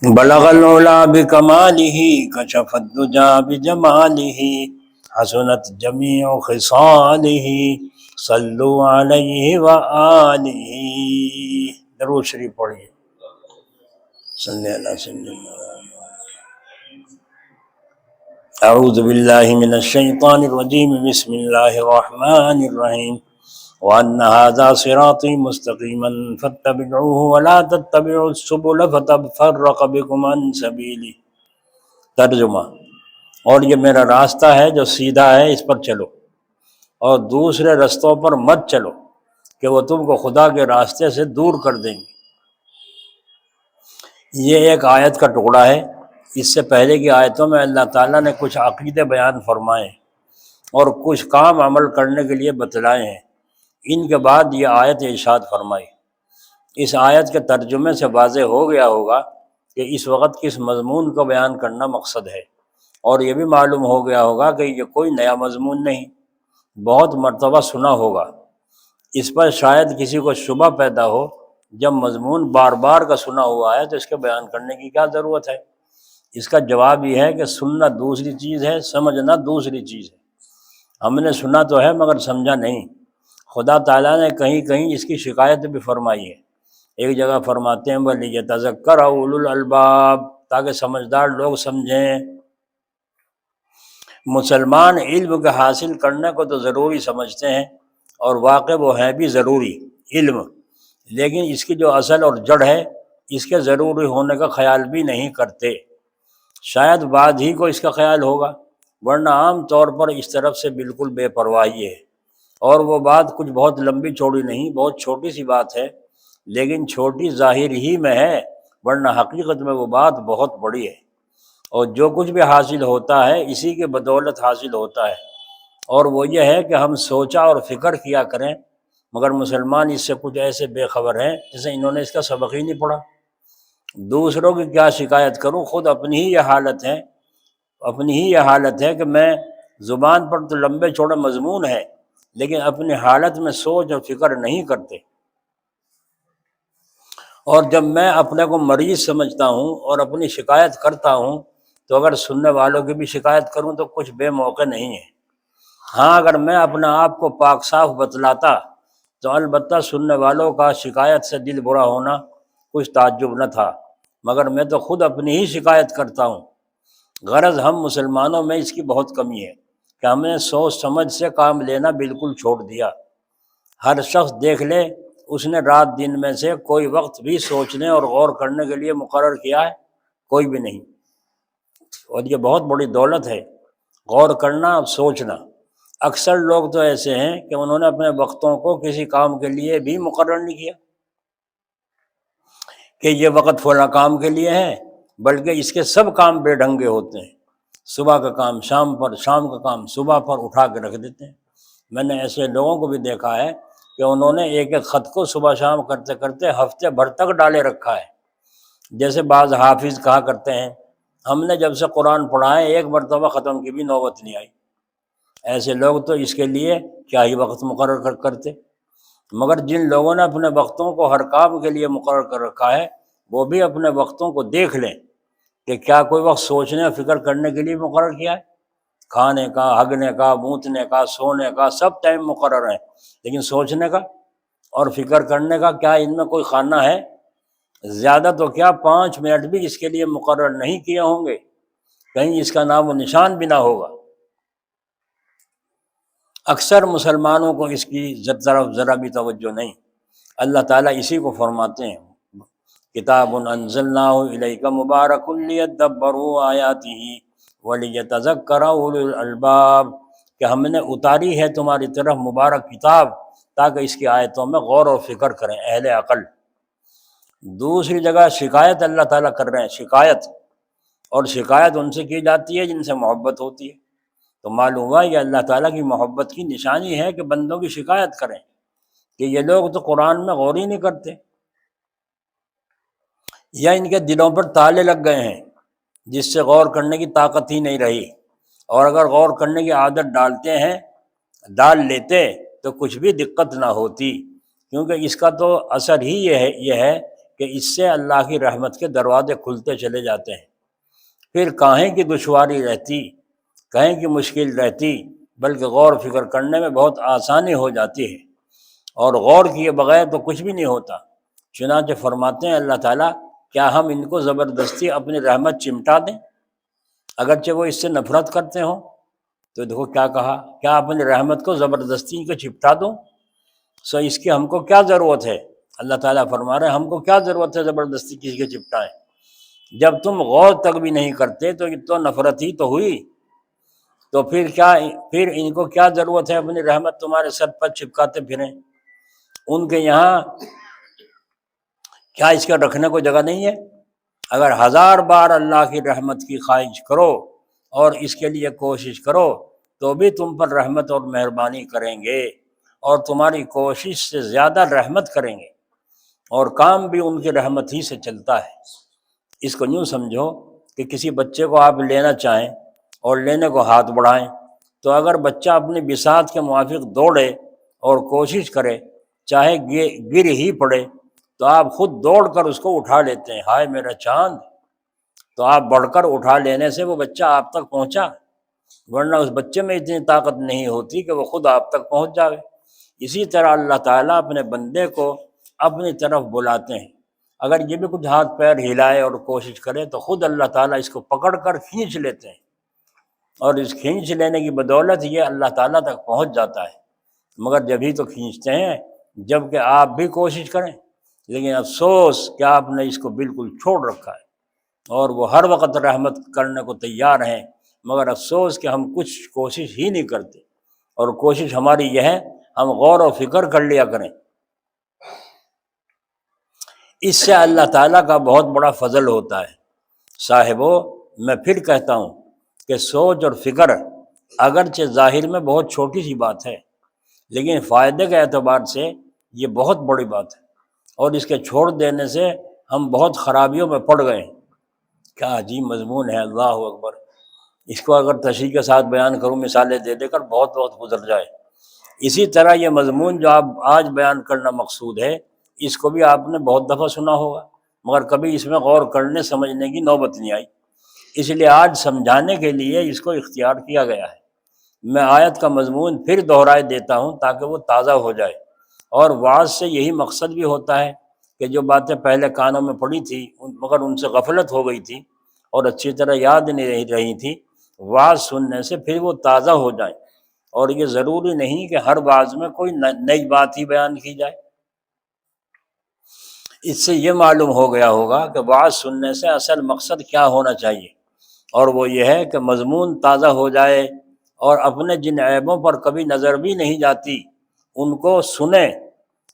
بلغ العلا بکمالہ کشف الدجا بجمالہ حسنت جمیع خصالہ صلو علیہ وآلہ۔ درود شریف پڑھیے۔ صلی اللہ علیہ وسلم۔ اعوذ باللہ من الشیطان الرجیم، بسم اللہ الرحمن الرحیم۔ وَأَنَّ هَذَا صِرَاطِي مُسْتَقِيمًا فَاتَّبِعُوهُ وَلَا تَتَّبِعُوا السُّبُلَ فَتَفَرَّقَ بِكُمْ عَنْ سَبِيلِهِ۔ ترجمہ: اور یہ میرا راستہ ہے جو سیدھا ہے، اس پر چلو، اور دوسرے رستوں پر مت چلو کہ وہ تم کو خدا کے راستے سے دور کر دیں گے۔ یہ ایک آیت کا ٹکڑا ہے۔ اس سے پہلے کی آیتوں میں اللہ تعالیٰ نے کچھ عقیدے بیان فرمائے اور کچھ کام عمل کرنے کے لیے بتلائے ہیں۔ ان کے بعد یہ آیت ارشاد فرمائی۔ اس آیت کے ترجمے سے واضح ہو گیا ہوگا کہ اس وقت کس مضمون کو بیان کرنا مقصد ہے، اور یہ بھی معلوم ہو گیا ہوگا کہ یہ کوئی نیا مضمون نہیں، بہت مرتبہ سنا ہوگا۔ اس پر شاید کسی کو شبہ پیدا ہو، جب مضمون بار بار کا سنا ہوا ہے تو اس کے بیان کرنے کی کیا ضرورت ہے؟ اس کا جواب یہ ہے کہ سننا دوسری چیز ہے، سمجھنا دوسری چیز ہے۔ ہم نے سنا تو ہے مگر سمجھا نہیں۔ خدا تعالیٰ نے کہیں کہیں اس کی شکایت بھی فرمائی ہے۔ ایک جگہ فرماتے ہیں وَلِيَتَذَكَّرَ أُولُو الْأَلْبَابِ، تاکہ سمجھدار لوگ سمجھیں۔ مسلمان علم کے حاصل کرنے کو تو ضروری سمجھتے ہیں، اور واقع وہ ہے بھی ضروری علم، لیکن اس کی جو اصل اور جڑ ہے اس کے ضروری ہونے کا خیال بھی نہیں کرتے۔ شاید بعد ہی کو اس کا خیال ہوگا، ورنہ عام طور پر اس طرف سے بالکل بے پرواہی ہے۔ اور وہ بات کچھ بہت لمبی چوڑی نہیں، بہت چھوٹی سی بات ہے، لیکن چھوٹی ظاہر ہی میں ہے، ورنہ حقیقت میں وہ بات بہت بڑی ہے۔ اور جو کچھ بھی حاصل ہوتا ہے اسی کے بدولت حاصل ہوتا ہے، اور وہ یہ ہے کہ ہم سوچا اور فکر کیا کریں، مگر مسلمان اس سے کچھ ایسے بے خبر ہیں جیسے انہوں نے اس کا سبق ہی نہیں پڑھا۔ دوسروں کی کیا شکایت کروں، خود اپنی ہی یہ حالت ہے کہ میں زبان پر تو لمبے چوڑے مضمون ہے، لیکن اپنی حالت میں سوچ اور فکر نہیں کرتے۔ اور جب میں اپنے کو مریض سمجھتا ہوں اور اپنی شکایت کرتا ہوں، تو اگر سننے والوں کی بھی شکایت کروں تو کچھ بے موقع نہیں ہے۔ ہاں، اگر میں اپنا آپ کو پاک صاف بتلاتا تو البتہ سننے والوں کا شکایت سے دل برا ہونا کچھ تعجب نہ تھا، مگر میں تو خود اپنی ہی شکایت کرتا ہوں۔ غرض ہم مسلمانوں میں اس کی بہت کمی ہے کہ ہم نے سوچ سمجھ سے کام لینا بالکل چھوڑ دیا۔ ہر شخص دیکھ لے اس نے رات دن میں سے کوئی وقت بھی سوچنے اور غور کرنے کے لیے مقرر کیا ہے؟ کوئی بھی نہیں۔ اور یہ بہت بڑی دولت ہے، غور کرنا، سوچنا۔ اکثر لوگ تو ایسے ہیں کہ انہوں نے اپنے وقتوں کو کسی کام کے لیے بھی مقرر نہیں کیا کہ یہ وقت فلاں کام کے لیے ہے، بلکہ اس کے سب کام بے ڈھنگے ہوتے ہیں۔ صبح کا کام شام پر، شام کا کام صبح پر اٹھا کے رکھ دیتے ہیں۔ میں نے ایسے لوگوں کو بھی دیکھا ہے کہ انہوں نے ایک ایک خط کو صبح شام کرتے کرتے ہفتے بھر تک ڈالے رکھا ہے۔ جیسے بعض حافظ کہا کرتے ہیں ہم نے جب سے قرآن پڑھا ہے ایک مرتبہ ختم کی بھی نوبت نہیں آئی۔ ایسے لوگ تو اس کے لیے کیا ہی وقت مقرر کرتے۔ مگر جن لوگوں نے اپنے وقتوں کو ہر کام کے لیے مقرر کر رکھا ہے، وہ بھی اپنے وقتوں کو دیکھ لیں کہ کیا کوئی وقت سوچنے اور فکر کرنے کے لیے مقرر کیا ہے؟ کھانے کا، ہگنے کا، موتنے کا، سونے کا سب ٹائم مقرر ہیں، لیکن سوچنے کا اور فکر کرنے کا کیا ان میں کوئی خانہ ہے؟ زیادہ تو کیا 5 منٹ بھی اس کے لیے مقرر نہیں کیے ہوں گے، کہیں اس کا نام و نشان بھی نہ ہوگا۔ اکثر مسلمانوں کو اس کی طرف ذرا بھی توجہ نہیں۔ اللہ تعالیٰ اسی کو فرماتے ہیں کتاب انزلناہ الیک مبارک لیدبروا آیاتہ ولیتذکر اولو الالباب، کہ ہم نے اتاری ہے تمہاری طرف مبارک کتاب تاکہ اس کی آیتوں میں غور و فکر کریں اہل عقل۔ دوسری جگہ شکایت اللہ تعالیٰ کر رہے ہیں، شکایت، اور شکایت ان سے کی جاتی ہے جن سے محبت ہوتی ہے۔ تو معلوم ہوا یہ اللہ تعالیٰ کی محبت کی نشانی ہے کہ بندوں کی شکایت کریں کہ یہ لوگ تو قرآن میں غور ہی نہیں کرتے، یا ان کے دلوں پر تالے لگ گئے ہیں جس سے غور کرنے کی طاقت ہی نہیں رہی، اور اگر غور کرنے کی عادت ڈال لیتے تو کچھ بھی دقت نہ ہوتی، کیونکہ اس کا تو اثر ہی یہ ہے کہ اس سے اللہ کی رحمت کے دروازے کھلتے چلے جاتے ہیں۔ پھر کہیں کی دشواری رہتی، کہیں کی مشکل رہتی، بلکہ غور و فکر کرنے میں بہت آسانی ہو جاتی ہے، اور غور کیے بغیر تو کچھ بھی نہیں ہوتا۔ چنانچہ فرماتے ہیں اللہ تعالیٰ، کیا ہم ان کو زبردستی اپنی رحمت چمٹا دیں اگرچہ وہ اس سے نفرت کرتے ہوں؟ تو دیکھو کیا کہا، کیا اپنی رحمت کو زبردستی ان کو چپٹا دوں؟ اس کی ہم کو کیا ضرورت ہے؟ اللہ تعالیٰ فرما رہے ہیں ہم کو کیا ضرورت ہے زبردستی کسی کے چپٹائیں؟ جب تم غور تک بھی نہیں کرتے تو یہ تو نفرت ہی تو ہوئی، تو پھر ان کو کیا ضرورت ہے اپنی رحمت تمہارے سر پر چپکاتے پھریں؟ ان کے یہاں کیا اس کا رکھنے کو جگہ نہیں ہے؟ اگر 1000 بار اللہ کی رحمت کی خواہش کرو اور اس کے لیے کوشش کرو تو بھی تم پر رحمت اور مہربانی کریں گے، اور تمہاری کوشش سے زیادہ رحمت کریں گے، اور کام بھی ان کی رحمت ہی سے چلتا ہے۔ اس کو یوں سمجھو کہ کسی بچے کو آپ لینا چاہیں اور لینے کو ہاتھ بڑھائیں، تو اگر بچہ اپنی بساط کے موافق دوڑے اور کوشش کرے، چاہے گر ہی پڑے، تو آپ خود دوڑ کر اس کو اٹھا لیتے ہیں، ہائے میرا چاند، تو آپ بڑھ کر اٹھا لینے سے وہ بچہ آپ تک پہنچا، ورنہ اس بچے میں اتنی طاقت نہیں ہوتی کہ وہ خود آپ تک پہنچ جائے۔ اسی طرح اللہ تعالیٰ اپنے بندے کو اپنی طرف بلاتے ہیں، اگر یہ بھی کچھ ہاتھ پیر ہلائے اور کوشش کرے تو خود اللہ تعالیٰ اس کو پکڑ کر کھینچ لیتے ہیں، اور اس کھینچ لینے کی بدولت یہ اللہ تعالیٰ تک پہنچ جاتا ہے۔ مگر جبھی تو کھینچتے ہیں جب کہ آپ بھی کوشش کریں، لیکن افسوس کہ آپ نے اس کو بالکل چھوڑ رکھا ہے، اور وہ ہر وقت رحمت کرنے کو تیار ہیں، مگر افسوس کہ ہم کچھ کوشش ہی نہیں کرتے، اور کوشش ہماری یہ ہے ہم غور و فکر کر لیا کریں۔ اس سے اللہ تعالیٰ کا بہت بڑا فضل ہوتا ہے۔ صاحبو، میں پھر کہتا ہوں کہ سوچ اور فکر اگرچہ ظاہر میں بہت چھوٹی سی بات ہے، لیکن فائدے کے اعتبار سے یہ بہت بڑی بات ہے، اور اس کے چھوڑ دینے سے ہم بہت خرابیوں میں پڑ گئے ہیں۔ کیا عجیب مضمون ہے، اللہ اکبر! اس کو اگر تشریح کے ساتھ بیان کروں، مثالیں دے دے کر بہت وقت گزر جائے۔ اسی طرح یہ مضمون جو آپ آج بیان کرنا مقصود ہے، اس کو بھی آپ نے بہت دفعہ سنا ہوگا، مگر کبھی اس میں غور کرنے سمجھنے کی نوبت نہیں آئی، اس لیے آج سمجھانے کے لیے اس کو اختیار کیا گیا ہے۔ میں آیت کا مضمون پھر دہرائے دیتا ہوں تاکہ وہ تازہ ہو جائے، اور وعظ سے یہی مقصد بھی ہوتا ہے کہ جو باتیں پہلے کانوں میں پڑی تھی مگر ان سے غفلت ہو گئی تھی اور اچھی طرح یاد نہیں رہی تھی، وعظ سننے سے پھر وہ تازہ ہو جائیں۔ اور یہ ضروری نہیں کہ ہر وعظ میں کوئی نئی بات ہی بیان کی جائے۔ اس سے یہ معلوم ہو گیا ہوگا کہ وعظ سننے سے اصل مقصد کیا ہونا چاہیے، اور وہ یہ ہے کہ مضمون تازہ ہو جائے، اور اپنے جن عیبوں پر کبھی نظر بھی نہیں جاتی ان کو سنیں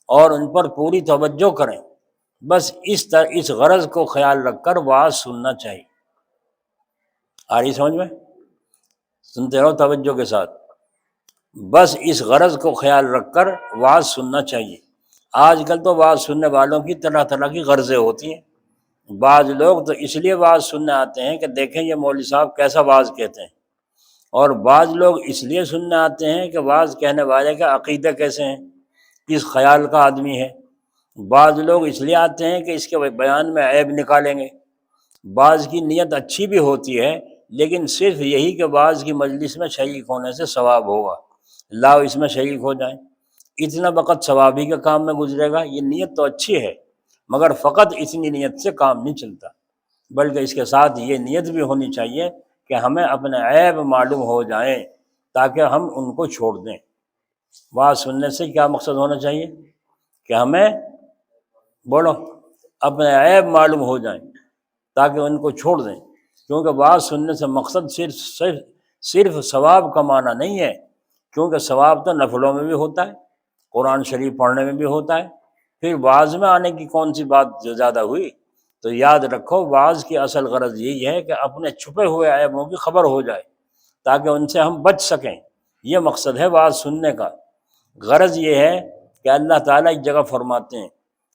اور ان پر پوری توجہ کریں۔ بس اس غرض کو خیال رکھ کر وعظ سننا چاہیے۔ آ رہی سمجھ میں؟ سنتے رہو توجہ کے ساتھ۔ بس اس غرض کو خیال رکھ کر وعظ سننا چاہیے۔ آج کل تو وعظ سننے والوں کی طرح طرح کی غرضیں ہوتی ہیں۔ بعض لوگ تو اس لیے وعظ سننے آتے ہیں کہ دیکھیں یہ مولوی صاحب کیسا وعظ کہتے ہیں، اور بعض لوگ اس لیے سننے آتے ہیں کہ وعظ کہنے والے کے عقیدے کیسے ہیں، کس خیال کا آدمی ہے۔ بعض لوگ اس لیے آتے ہیں کہ اس کے بیان میں عیب نکالیں گے۔ بعض کی نیت اچھی بھی ہوتی ہے، لیکن صرف یہی کہ بعض کی مجلس میں شریک ہونے سے ثواب ہوگا، لاؤ اس میں شریک ہو جائیں، اتنا وقت ثوابی کے کام میں گزرے گا۔ یہ نیت تو اچھی ہے، مگر فقط اتنی نیت سے کام نہیں چلتا، بلکہ اس کے ساتھ یہ نیت بھی ہونی چاہیے کہ ہمیں اپنے عیب معلوم ہو جائیں تاکہ ہم ان کو چھوڑ دیں۔ وعظ سننے سے کیا مقصد ہونا چاہیے؟ کہ ہمیں بولو اپنے عیب معلوم ہو جائیں تاکہ ان کو چھوڑ دیں، کیونکہ وعظ سننے سے مقصد صرف ثواب کمانا نہیں ہے، کیونکہ ثواب تو نفلوں میں بھی ہوتا ہے، قرآن شریف پڑھنے میں بھی ہوتا ہے۔ پھر وعظ میں آنے کی کون سی بات جو زیادہ ہوئی؟ تو یاد رکھو وعظ کی اصل غرض یہی ہے کہ اپنے چھپے ہوئے عیبوں کی خبر ہو جائے تاکہ ان سے ہم بچ سکیں۔ یہ مقصد ہے وعظ سننے کا۔ غرض یہ ہے کہ اللہ تعالیٰ ایک جگہ فرماتے ہیں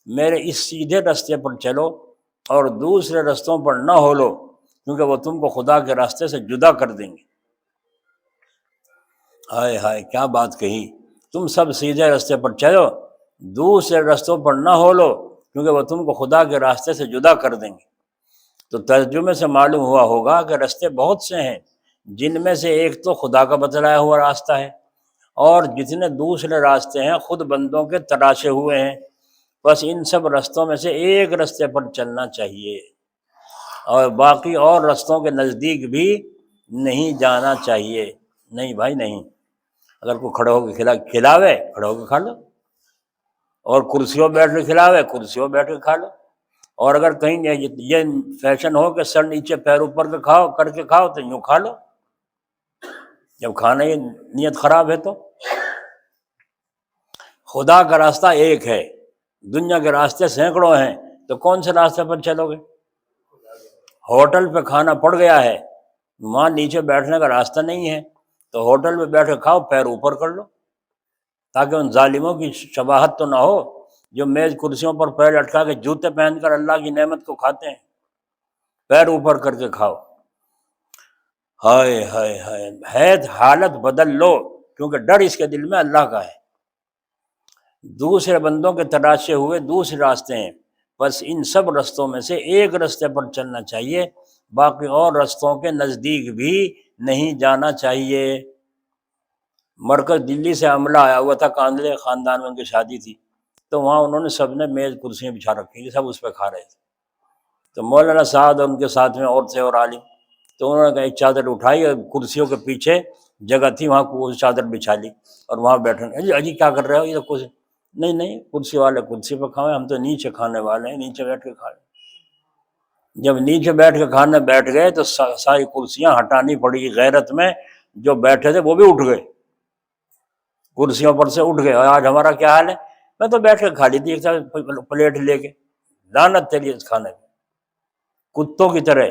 میرے اس سیدھے راستے پر چلو اور دوسرے رستوں پر نہ ہولو، کیونکہ وہ تم کو خدا کے راستے سے جدا کر دیں گے۔ ہائے ہائے کیا بات کہی! تم سب سیدھے راستے پر چلو، دوسرے رستوں پر نہ ہولو، کیونکہ وہ تم کو خدا کے راستے سے جدا کر دیں گے۔ تو ترجمے سے معلوم ہوا ہوگا کہ راستے بہت سے ہیں، جن میں سے ایک تو خدا کا بتلایا ہوا راستہ ہے، اور جتنے دوسرے راستے ہیں خود بندوں کے تراشے ہوئے ہیں۔ بس ان سب رستوں میں سے ایک راستے پر چلنا چاہیے، اور باقی اور رستوں کے نزدیک بھی نہیں جانا چاہیے۔ نہیں بھائی نہیں، اگر کوئی کھڑے ہو کے کھلاوے، کھڑے ہو کے کھا لو، اور کرسیوں بیٹھ کے کھلاوے، کرسیوں بیٹھ کے کھا لو، اور اگر کہیں یہ فیشن ہو کہ سر نیچے پیر اوپر کے کھاؤ کر کے کھاؤ تو یوں کھا لو، جب کھانے کی نیت خراب ہے تو۔ خدا کا راستہ ایک ہے، دنیا کے راستے سینکڑوں ہیں، تو کون سے راستے پر چلو گے؟ ہوٹل پہ کھانا پڑ گیا ہے، وہاں نیچے بیٹھنے کا راستہ نہیں ہے، تو ہوٹل میں بیٹھ کے کھاؤ، پیر اوپر کر لو، تاکہ ان ظالموں کی شباہت تو نہ ہو جو میز کرسیوں پر پیر لٹکا کے جوتے پہن کر اللہ کی نعمت کو کھاتے ہیں۔ پیر اوپر کر کے کھاؤ۔ ہائے ہائے ہائے، ہے حالت بدل لو، کیونکہ ڈر اس کے دل میں اللہ کا ہے۔ دوسرے بندوں کے تراشے ہوئے دوسرے راستے ہیں، بس ان سب رستوں میں سے ایک راستے پر چلنا چاہیے، باقی اور رستوں کے نزدیک بھی نہیں جانا چاہیے۔ مرکز دلی سے عملہ آیا ہوا تھا، کاندلے خاندان میں ان کی شادی تھی، تو وہاں انہوں نے سب نے میز کرسیاں بچھا رکھی تھی، سب اس پہ کھا رہے تھے۔ تو مولانا صاحب اور ان کے ساتھ میں اور تھے اور عالم، تو انہوں نے کہا ایک چادر اٹھائی اور کرسیوں کے پیچھے جگہ تھی، وہاں کو چادر بچھا لی اور وہاں بیٹھے۔ اجی کیا کر رہے ہو؟ یہ تو کچھ نہیں، کرسی والے کرسی پہ کھائیں، ہم تو نیچے کھانے والے ہیں، نیچے بیٹھ کے کھائیں۔ جب نیچے بیٹھ کے کھانے بیٹھ گئے تو ساری کرسیاں ہٹانی پڑی، غیرت میں جو بیٹھے تھے وہ بھی اٹھ گئے، کرسیوں پر سے اٹھ گئے۔ اور آج ہمارا کیا حال ہے؟ میں تو بیٹھ کے کھا لی تھی ایک ساتھ پلیٹ لے کے، لعنت تیری اس کھانے میں، کتوں کی طرح،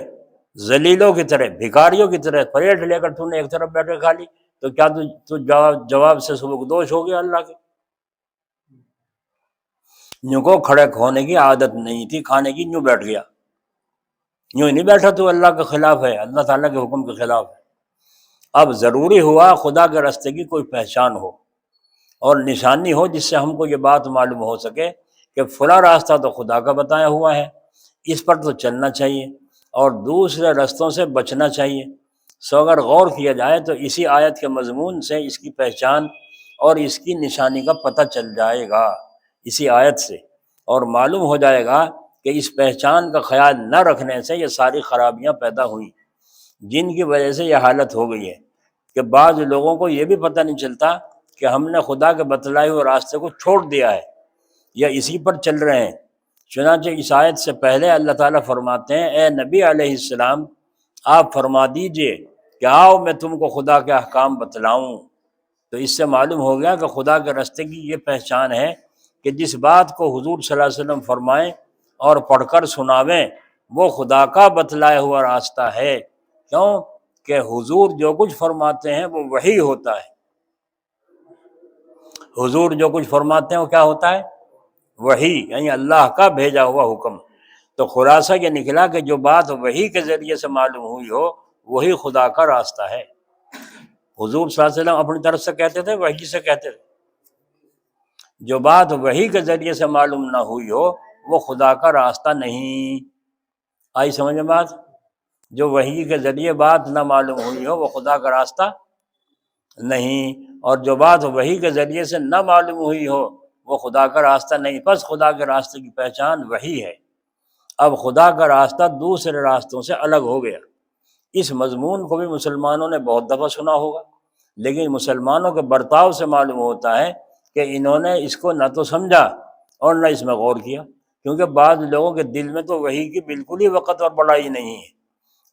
ذلیلوں کی طرح، بھکاریوں کی طرح پلیٹ لے کر تو نے ایک طرف بیٹھ کے کھا لی، تو کیا تو جواب سے سبکدوش ہو گیا اللہ کے؟ یوں کو کھڑے ہونے کی عادت نہیں تھی کھانے کی، یوں بیٹھ گیا، یوں نہیں بیٹھا تو اللہ کے خلاف ہے، اللہ تعالیٰ کے حکم کے خلاف ہے۔ اب ضروری ہوا خدا کے راستے کی کوئی پہچان ہو اور نشانی ہو، جس سے ہم کو یہ بات معلوم ہو سکے کہ فلاں راستہ تو خدا کا بتایا ہوا ہے، اس پر تو چلنا چاہیے اور دوسرے رستوں سے بچنا چاہیے۔ سو اگر غور کیا جائے تو اسی آیت کے مضمون سے اس کی پہچان اور اس کی نشانی کا پتہ چل جائے گا، اسی آیت سے، اور معلوم ہو جائے گا کہ اس پہچان کا خیال نہ رکھنے سے یہ ساری خرابیاں پیدا ہوئیں، جن کی وجہ سے یہ حالت ہو گئی ہے کہ بعض لوگوں کو یہ بھی پتہ نہیں چلتا کہ ہم نے خدا کے بتلائے ہوئے راستے کو چھوڑ دیا ہے یا اسی پر چل رہے ہیں۔ چنانچہ اس آیت سے پہلے اللہ تعالیٰ فرماتے ہیں، اے نبی علیہ السلام آپ فرما دیجئے کہ آؤ میں تم کو خدا کے احکام بتلاؤں۔ تو اس سے معلوم ہو گیا کہ خدا کے راستے کی یہ پہچان ہے کہ جس بات کو حضور صلی اللہ علیہ وسلم فرمائیں اور پڑھ کر سناویں وہ خدا کا بتلایا ہوا راستہ ہے۔ کیوں کہ حضور جو کچھ فرماتے ہیں وہ وحی ہوتا ہے، حضور جو کچھ فرماتے ہیں وہ کیا ہوتا ہے؟ وحی، یعنی اللہ کا بھیجا ہوا حکم۔ تو خلاصہ یہ نکلا کہ جو بات وحی کے ذریعے سے معلوم ہوئی ہو وہی خدا کا راستہ ہے۔ حضور صلی اللہ علیہ وسلم اپنی طرف سے کہتے تھے، وحی سے کہتے تھے۔ جو بات وحی کے ذریعے سے معلوم نہ ہوئی ہو وہ خدا کا راستہ نہیں۔ آئی سمجھ میں بات؟ جو وحی کے ذریعے بات نہ معلوم ہوئی ہو وہ خدا کا راستہ نہیں، اور جو بات وحی کے ذریعے سے نہ معلوم ہوئی ہو وہ خدا کا راستہ نہیں۔ پس خدا کے راستے کی پہچان وحی ہے۔ اب خدا کا راستہ دوسرے راستوں سے الگ ہو گیا۔ اس مضمون کو بھی مسلمانوں نے بہت دفعہ سنا ہوگا، لیکن مسلمانوں کے برتاؤ سے معلوم ہوتا ہے کہ انہوں نے اس کو نہ تو سمجھا اور نہ اس میں غور کیا، کیونکہ بعض لوگوں کے دل میں تو وحی کی بالکل ہی وقت اور بڑائی نہیں ہے،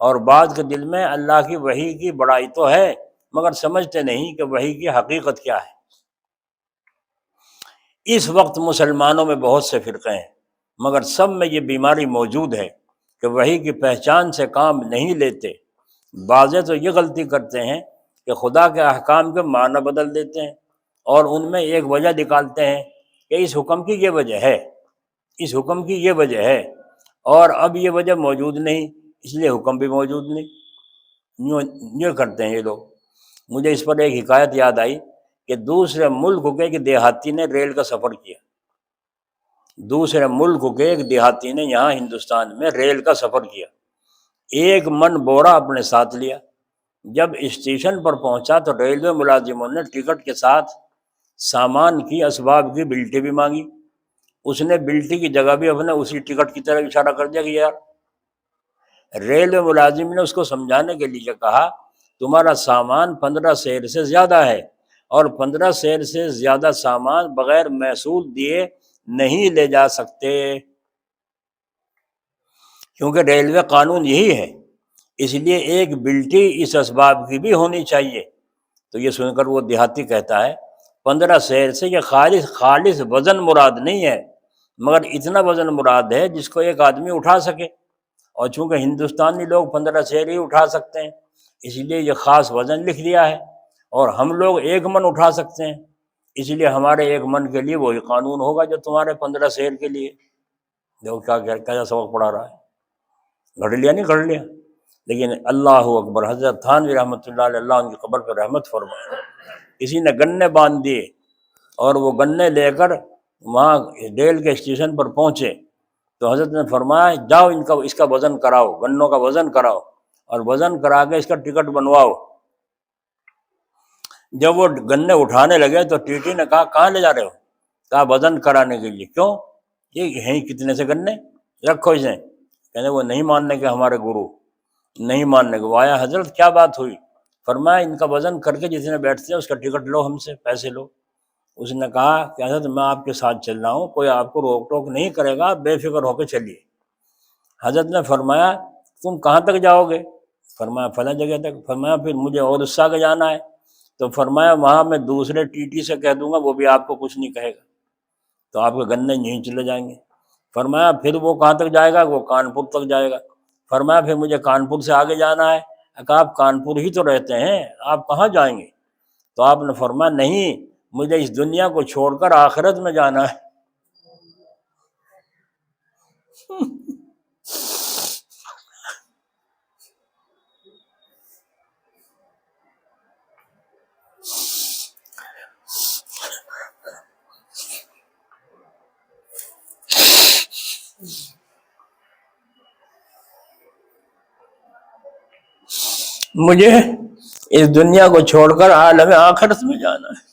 اور بعض کے دل میں اللہ کی وحی کی بڑائی تو ہے مگر سمجھتے نہیں کہ وحی کی حقیقت کیا ہے۔ اس وقت مسلمانوں میں بہت سے فرقے ہیں، مگر سب میں یہ بیماری موجود ہے کہ وحی کی پہچان سے کام نہیں لیتے۔ بعضے تو یہ غلطی کرتے ہیں کہ خدا کے احکام کے معنی بدل دیتے ہیں اور ان میں ایک وجہ نکالتے ہیں کہ اس حکم کی یہ وجہ ہے، اس حکم کی یہ وجہ ہے، اور اب یہ وجہ موجود نہیں اس لیے حکم بھی موجود نہیں۔ یوں کرتے ہیں یہ لوگ۔ مجھے اس پر ایک حکایت یاد آئی کہ دوسرے ملک کے ایک دیہاتی نے ریل کا سفر کیا، دوسرے ملک کے ایک دیہاتی نے یہاں ہندوستان میں ریل کا سفر کیا، 1 من بورا اپنے ساتھ لیا۔ جب اسٹیشن پر پہنچا تو ریلوے ملازموں نے ٹکٹ کے ساتھ سامان کی اسباب کی بلٹی بھی مانگی۔ اس نے بلٹی کی جگہ بھی اپنے اسی ٹکٹ کی طرف اشارہ کر دیا کہ یار، ریلوے ملازم نے اس کو سمجھانے کے لیے کہا تمہارا سامان 15 سیر سے زیادہ ہے، اور 15 سیر سے زیادہ سامان بغیر محصول دیے نہیں لے جا سکتے، کیونکہ ریلوے قانون یہی ہے، اس لیے ایک بلٹی اس اسباب کی بھی ہونی چاہیے۔ تو یہ سن کر وہ دیہاتی کہتا ہے 15 سیر سے یہ خالص وزن مراد نہیں ہے، مگر اتنا وزن مراد ہے جس کو ایک آدمی اٹھا سکے، اور چونکہ ہندوستانی لوگ 15 سیر ہی اٹھا سکتے ہیں، اس لیے یہ خاص وزن لکھ دیا ہے، اور ہم لوگ 1 من اٹھا سکتے ہیں، اس لیے ہمارے 1 من کے لیے وہی قانون ہوگا جو تمہارے 15 سیر کے لیے۔ دیکھو کیا سبق پڑھا رہا ہے، گھڑ لیا نہیں گھڑ لیا۔ لیکن اللہ اکبر، حضرت تھانوی رحمۃ اللہ علیہ، اللہ ان کی قبر پہ رحمت فرمائے، کسی نے گنے باندھ دیے اور وہ گنے لے کر وہاں ریل کے اسٹیشن پر پہنچے تو حضرت نے فرمایا جاؤ اس کا وزن کراؤ، گنوں کا وزن کراؤ، اور وزن کرا کے اس کا ٹکٹ بنواؤ۔ جب وہ گنے اٹھانے لگے تو ٹی ٹی نے کہا کہاں لے جا رہے ہو؟ کہا وزن کرانے کے لیے۔ کیوں؟ یہ ہیں کتنے سے گنے، رکھو اسے۔ کہنے وہ نہیں ماننے کے ہمارے گرو، نہیں ماننے کے۔ وہ آیا حضرت کیا بات ہوئی؟ فرمایا ان کا وزن کر کے جتنے بیٹھتے ہیں اس کا ٹکٹ لو، ہم سے پیسے لو۔ اس نے کہا کہ حضرت میں آپ کے ساتھ چل رہا ہوں، کوئی آپ کو روک ٹوک نہیں کرے گا، بے فکر ہو کے چلیے۔ حضرت نے فرمایا تم کہاں تک جاؤ گے؟ فرمایا فلاں جگہ تک۔ فرمایا پھر مجھے اور اس سے آگے جانا ہے؟ تو فرمایا وہاں میں دوسرے ٹی ٹی سے کہہ دوں گا، وہ بھی آپ کو کچھ نہیں کہے گا، تو آپ کے گنے یہیں چلے جائیں گے۔ فرمایا پھر وہ کہاں تک جائے گا؟ وہ کانپور تک جائے گا۔ فرمایا پھر مجھے کانپور سے آگے جانا ہے؟ کہا آپ کانپور ہی تو رہتے ہیں، آپ کہاں جائیں گے؟ تو آپ نے فرمایا نہیں، مجھے اس دنیا کو چھوڑ کر آخرت میں جانا ہے۔ مجھے اس دنیا کو چھوڑ کر عالم آخرت میں جانا ہے،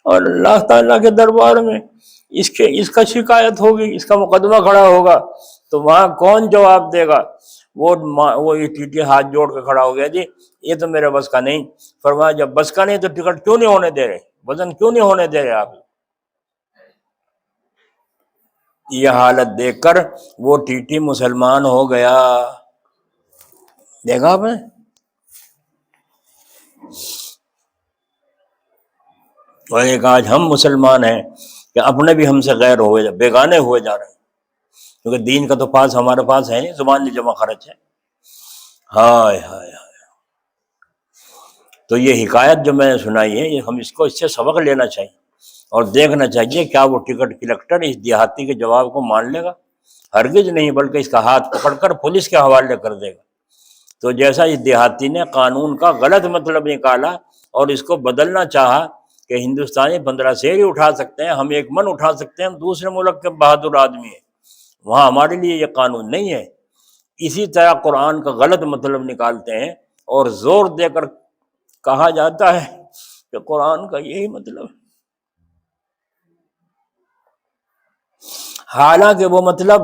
اور اللہ تعالیٰ کے دربار میں اس کا شکایت ہوگی، اس کا مقدمہ کھڑا ہوگا، تو وہاں کون جواب دے گا؟ وہ ٹی ٹی ہاتھ جوڑ کے کھڑا ہو گیا، جی یہ تو میرے بس کا نہیں۔ فرمایا جب بس کا نہیں تو ٹکٹ کیوں نہیں ہونے دے رہے، وزن کیوں نہیں ہونے دے رہے آپ؟ یہ حالت دیکھ کر وہ ٹی ٹی مسلمان ہو گیا۔ دیکھا آپ نے؟ اور ایک آج ہم مسلمان ہیں کہ اپنے بھی ہم سے غیر ہوئے، بیگانے ہوئے جا رہے ہیں، کیونکہ دین کا تو پاس ہمارے پاس ہے نہیں، زبان جمع خرچ ہے۔ ہائے ہائے ہائے۔ تو یہ حکایت جو میں نے سنائی ہے، یہ ہم اس سے سبق لینا چاہیے اور دیکھنا چاہیے کیا وہ ٹکٹ کلکٹر اس دیہاتی کے جواب کو مان لے گا؟ ہرگز نہیں، بلکہ اس کا ہاتھ پکڑ کر پولیس کے حوالے کر دے گا۔ تو جیسا اس دیہاتی نے قانون کا غلط مطلب نکالا اور اس کو بدلنا چاہا کہ ہندوستانی 15 سیر ہی اٹھا سکتے ہیں، ہم 1 من اٹھا سکتے ہیں، ہم دوسرے ملک کے بہادر آدمی ہیں، وہاں ہمارے لیے یہ قانون نہیں ہے۔ اسی طرح قرآن کا غلط مطلب نکالتے ہیں اور زور دے کر کہا جاتا ہے کہ قرآن کا یہی مطلب ہے، حالانکہ وہ مطلب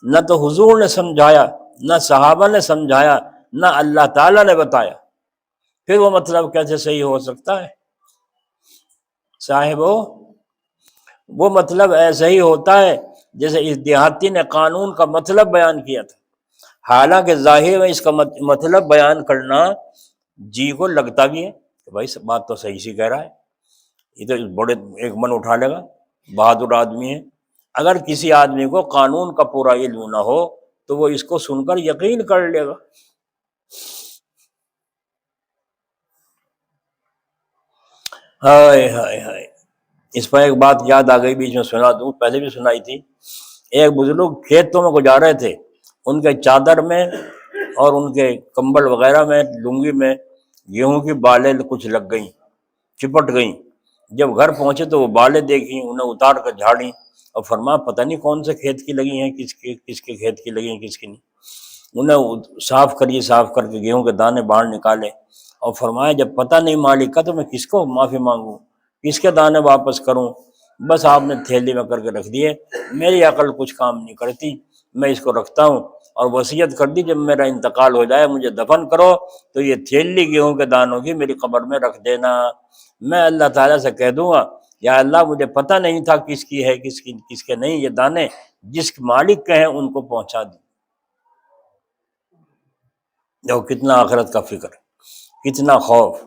نہ تو حضور نے سمجھایا، نہ صحابہ نے سمجھایا، نہ اللہ تعالیٰ نے بتایا، پھر وہ مطلب کیسے صحیح ہو سکتا ہے؟ صاحبو، وہ مطلب ایسا ہی ہوتا ہے جیسے اس دیہاتی نے قانون کا مطلب بیان کیا تھا، حالانکہ ظاہر میں اس کا مطلب بیان کرنا جی کو لگتا بھی ہے کہ بھائی بات تو صحیح سی کہہ رہا ہے، یہ تو بڑے 1 من اٹھا لے گا، بہادر آدمی ہے۔ اگر کسی آدمی کو قانون کا پورا علم نہ ہو تو وہ اس کو سن کر یقین کر لے گا۔ ہائے ہائے ہائے۔ اس پر ایک بات یاد آ گئی، بیچ میں سنا دوں، پہلے بھی سنائی تھی۔ ایک بزرگ کھیتوں میں گزار رہے تھے، ان کے چادر میں اور ان کے کمبل وغیرہ میں، لنگی میں گیہوں کی بالیں کچھ لگ گئیں، چپٹ گئیں۔ جب گھر پہنچے تو وہ بالیں دیکھیں، انہیں اتار کر جھاڑیں، اور فرمایا پتہ نہیں کون سے کھیت کی لگی ہیں، کس کے کھیت کی لگی ہیں، کس کی نہیں۔ انہیں صاف کر کے گیہوں کے دانے باہر نکالے اور فرمایا جب پتہ نہیں مالک کا تو میں کس کو معافی مانگوں، کس کے دانے واپس کروں؟ بس آپ نے تھیلی میں کر کے رکھ دیے، میری عقل کچھ کام نہیں کرتی، میں اس کو رکھتا ہوں اور وصیت کر دی جب میرا انتقال ہو جائے مجھے دفن کرو تو یہ تھیلی گیہوں کے دانوں کی میری قبر میں رکھ دینا۔ میں اللہ تعالیٰ سے کہہ دوں گا یا اللہ مجھے پتہ نہیں تھا کس کی ہے کس کے نہیں، یہ دانے جس مالک کے ہیں ان کو پہنچا دی۔ جو کتنا آخرت کا فکر، کتنا خوف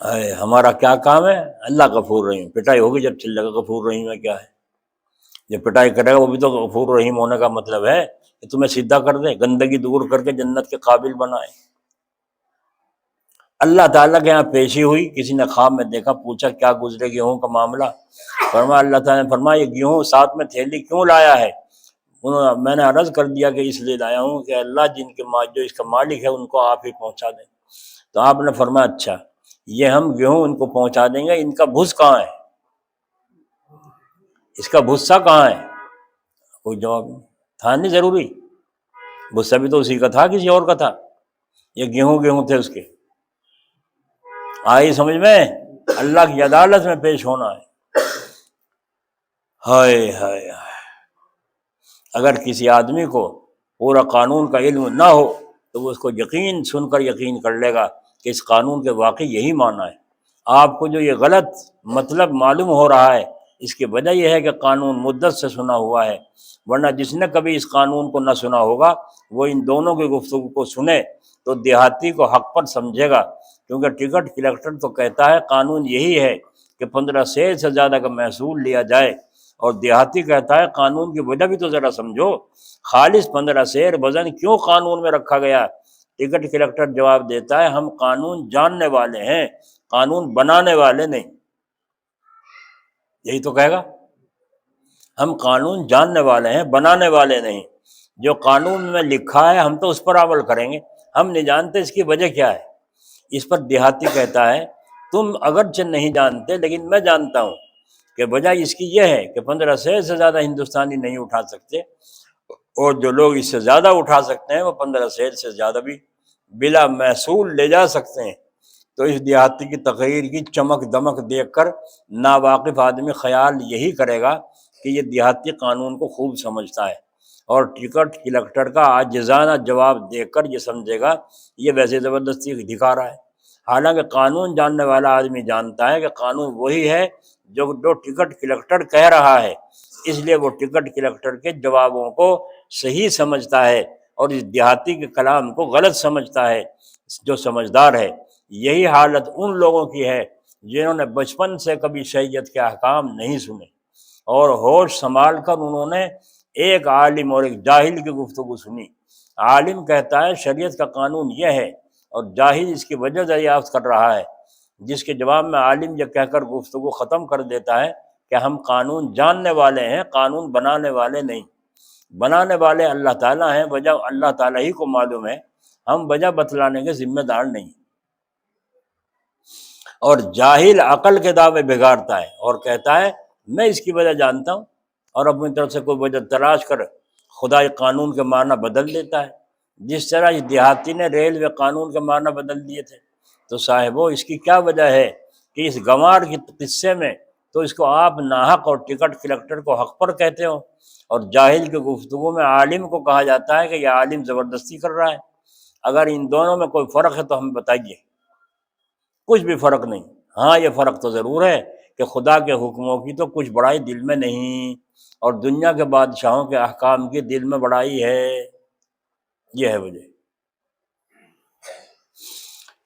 ہے۔ ہمارا کیا کام ہے؟ اللہ غفور رحیم، پٹائی ہوگی جب چلے گا غفور رحیم ہے کیا ہے، جب پٹائی کرے گا وہ بھی تو غفور رحیم ہونے کا مطلب ہے کہ تمہیں سیدھا کر دے، گندگی دور کر کے جنت کے قابل بنائے۔ اللہ تعالیٰ کے یہاں پیشی ہوئی، کسی نے خواب میں دیکھا، پوچھا کیا گزرے گیہوں کا معاملہ؟ فرمایا اللہ تعالیٰ نے فرمایا یہ گیہوں ساتھ میں تھیلی کیوں لایا ہے؟ میں نے عرض کر دیا کہ اس لیے لایا ہوں کہ اللہ جو اس کا مالک ہے ان کو آپ ہی پہنچا دیں۔ تو آپ نے فرمایا اچھا یہ ہم گیہوں ان کو پہنچا دیں گے، ان کا بھس کہاں ہے، اس کا بھسا کہاں ہے؟ کوئی جواب نہیں تھا، نہیں ضروری، بھسا بھی تو اسی کا تھا کسی اور کا تھا، یہ گیہوں تھے اس کے۔ آئی سمجھ میں؟ اللہ کی عدالت میں پیش ہونا ہے۔ ہائے ہائے ہائے، اگر کسی آدمی کو پورا قانون کا علم نہ ہو تو وہ اس کو یقین سن کر یقین کر لے گا کہ اس قانون کے واقعی یہی معنی ہے۔ آپ کو جو یہ غلط مطلب معلوم ہو رہا ہے اس کی وجہ یہ ہے کہ قانون مدت سے سنا ہوا ہے، ورنہ جس نے کبھی اس قانون کو نہ سنا ہوگا وہ ان دونوں کی گفتگو کو سنے تو دیہاتی کو حق پر سمجھے گا، کیونکہ ٹکٹ کلیکٹر تو کہتا ہے قانون یہی ہے کہ 15 سیر سے زیادہ کا محصول لیا جائے، اور دیہاتی کہتا ہے قانون کی وجہ بھی تو ذرا سمجھو، خالص 15 سیر وزن کیوں قانون میں رکھا گیا؟ ٹکٹ کلیکٹر جواب دیتا ہے ہم قانون جاننے والے ہیں، قانون بنانے والے نہیں۔ یہی تو کہے گا، ہم قانون جاننے والے ہیں بنانے والے نہیں، جو قانون میں لکھا ہے ہم تو اس پر عمل کریں گے، ہم نہیں جانتے اس کی وجہ کیا ہے۔ اس پر دیہاتی کہتا ہے تم اگرچہ نہیں جانتے لیکن میں جانتا ہوں کہ وجہ اس کی یہ ہے کہ 15 سیر سے زیادہ ہندوستانی نہیں اٹھا سکتے، اور جو لوگ اس سے زیادہ اٹھا سکتے ہیں وہ 15 سیر سے زیادہ بھی بلا محصول لے جا سکتے ہیں۔ تو اس دیہاتی کی تقریر کی چمک دمک دیکھ کر ناواقف آدمی خیال یہی کرے گا کہ یہ دیہاتی قانون کو خوب سمجھتا ہے، اور ٹکٹ کلیکٹر کا عاجزانہ جواب دیکھ کر یہ سمجھے گا یہ ویسے زبردستی دکھا رہا ہے، حالانکہ قانون جاننے والا آدمی جانتا ہے کہ قانون وہی ہے جو ٹکٹ کلیکٹر کہہ رہا ہے، اس لیے وہ ٹکٹ کلیکٹر کے جوابوں کو صحیح سمجھتا ہے اور اس دیہاتی کے کلام کو غلط سمجھتا ہے جو سمجھدار ہے۔ یہی حالت ان لوگوں کی ہے جنہوں نے بچپن سے کبھی شریعت کے احکام نہیں سنے اور ہوش سنبھال کر انہوں نے ایک عالم اور ایک جاہل کی گفتگو سنی۔ عالم کہتا ہے شریعت کا قانون یہ ہے اور جاہل اس کی وجہ دریافت کر رہا ہے، جس کے جواب میں عالم یہ کہہ کر گفتگو ختم کر دیتا ہے کہ ہم قانون جاننے والے ہیں، قانون بنانے والے نہیں۔ بنانے والے اللہ تعالیٰ ہیں، وجہ اللہ تعالیٰ ہی کو معلوم ہے، ہم وجہ بتلانے کے ذمہ دار نہیں۔ اور جاہل عقل کے دعوے بگاڑتا ہے اور کہتا ہے میں اس کی وجہ جانتا ہوں، اور اپنی طرف سے کوئی وجہ تلاش کر خدائی قانون کے معنی بدل دیتا ہے، جس طرح اس دیہاتی نے ریلوے قانون کے معنی بدل دیے تھے۔ تو صاحبو اس کی کیا وجہ ہے کہ اس گنوار کے قصے میں تو اس کو آپ ناحق اور ٹکٹ کلیکٹر کو حق پر کہتے ہو، اور جاہل کی گفتگو میں عالم کو کہا جاتا ہے کہ یہ عالم زبردستی کر رہا ہے۔ اگر ان دونوں میں کوئی فرق ہے تو ہمیں بتائیے۔ کچھ بھی فرق نہیں۔ ہاں یہ فرق تو ضرور ہے کہ خدا کے حکموں کی تو کچھ بڑائی دل میں نہیں، اور دنیا کے بادشاہوں کے احکام کی دل میں بڑائی ہے۔ یہ ہے وجہ،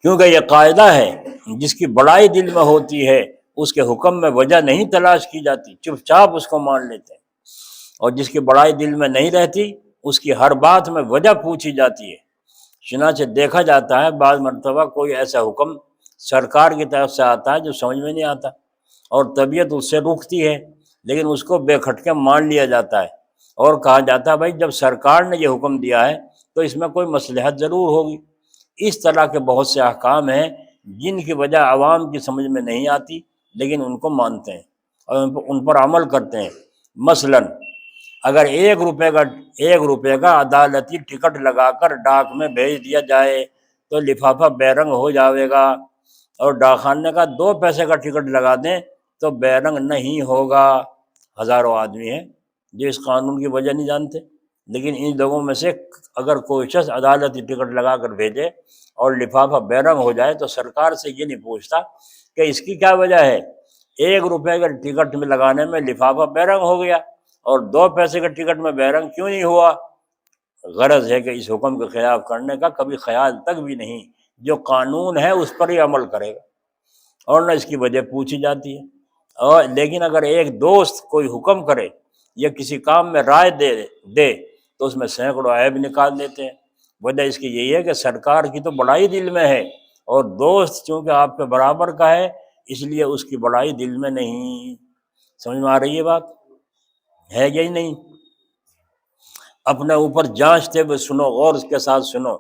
کیونکہ یہ قاعدہ ہے جس کی بڑائی دل میں ہوتی ہے اس کے حکم میں وجہ نہیں تلاش کی جاتی، چپ چاپ اس کو مان لیتے ہیں، اور جس کی بڑائی دل میں نہیں رہتی اس کی ہر بات میں وجہ پوچھی جاتی ہے۔ چنانچہ دیکھا جاتا ہے بعض مرتبہ کوئی ایسا حکم سرکار کی طرف سے آتا ہے جو سمجھ میں نہیں آتا اور طبیعت اس سے رکتی ہے، لیکن اس کو بے کھٹکے مان لیا جاتا ہے اور کہا جاتا ہے بھائی جب سرکار نے یہ حکم دیا ہے تو اس میں کوئی مصلحت ضرور ہوگی۔ اس طرح کے بہت سے احکام ہیں جن کی وجہ عوام کی سمجھ میں نہیں آتی لیکن ان کو مانتے ہیں اور ان پر عمل کرتے ہیں۔ مثلاً اگر 1 روپے کا عدالتی ٹکٹ لگا کر ڈاک میں بھیج دیا جائے تو لفافہ بے رنگ ہو جاوے گا، اور ڈاک خانے کا 2 پیسے کا ٹکٹ لگا دیں تو بے رنگ نہیں ہوگا۔ ہزاروں آدمی ہیں جو اس قانون کی وجہ نہیں جانتے، لیکن ان لوگوں میں سے اگر کوئی شخص عدالتی ٹکٹ لگا کر بھیجے اور لفافہ بے رنگ ہو جائے تو سرکار سے یہ نہیں پوچھتا کہ اس کی کیا وجہ ہے۔ 1 روپے کے ٹکٹ میں لگانے میں لفافہ بے رنگ ہو گیا اور 2 پیسے کے ٹکٹ میں بے رنگ کیوں نہیں ہوا؟ غرض ہے کہ اس حکم کے خلاف کرنے کا کبھی خیال تک بھی نہیں، جو قانون ہے اس پر ہی عمل کرے گا، اور نہ اس کی وجہ پوچھی جاتی ہے۔ اور لیکن اگر ایک دوست کوئی حکم کرے یا کسی کام میں رائے دے تو اس میں سینکڑوں عیب نکال دیتے ہیں۔ وجہ اس کی یہی ہے کہ سرکار کی تو بڑائی دل میں ہے، اور دوست چونکہ آپ کے برابر کا ہے اس لیے اس کی بڑائی دل میں نہیں۔ سمجھ میں آ رہی ہے بات؟ ہے یہی نہیں؟ اپنے اوپر جانچتے ہوئے سنو، غور کے ساتھ سنو،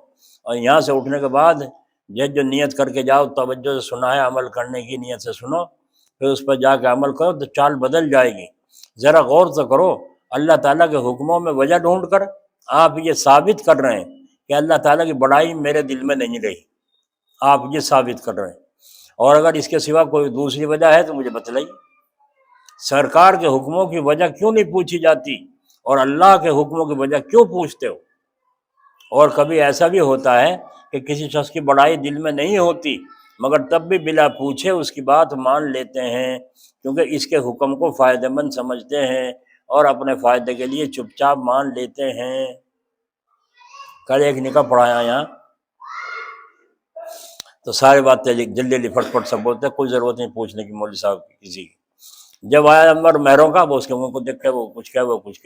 اور یہاں سے اٹھنے کے بعد جو نیت کر کے جاؤ، توجہ سے سنا ہے، عمل کرنے کی نیت سے سنو، پھر اس پر جا کے عمل کرو تو چال بدل جائے گی۔ ذرا غور تو کرو، اللہ تعالیٰ کے حکموں میں وجہ ڈھونڈ کر آپ یہ ثابت کر رہے ہیں کہ اللہ تعالیٰ کی بڑائی میرے دل میں نہیں رہی، آپ یہ ثابت کر رہے ہیں، اور اگر اس کے سوا کوئی دوسری وجہ ہے تو مجھے بتلائیے۔ سرکار کے حکموں کی وجہ کیوں نہیں پوچھی جاتی اور اللہ کے حکموں کی وجہ کیوں پوچھتے ہو؟ اور کبھی ایسا بھی ہوتا ہے کہ کسی شخص کی بڑائی دل میں نہیں ہوتی مگر تب بھی بلا پوچھے اس کی بات مان لیتے ہیں، کیونکہ اس کے حکم کو فائدہ مند سمجھتے ہیں اور اپنے فائدے کے لیے چپ چاپ مان لیتے ہیں۔ کل ایک نکاح پڑھایا یہاں تو سارے باتیں جلدی جلدی فٹ فٹ سب بولتے ہیں، کوئی ضرورت نہیں پوچھنے کی مولوی صاحب کی کسی کی۔ جب آیا نمبر مہروں کا، وہ اس کے منہ کو دیکھ کے وہ کچھ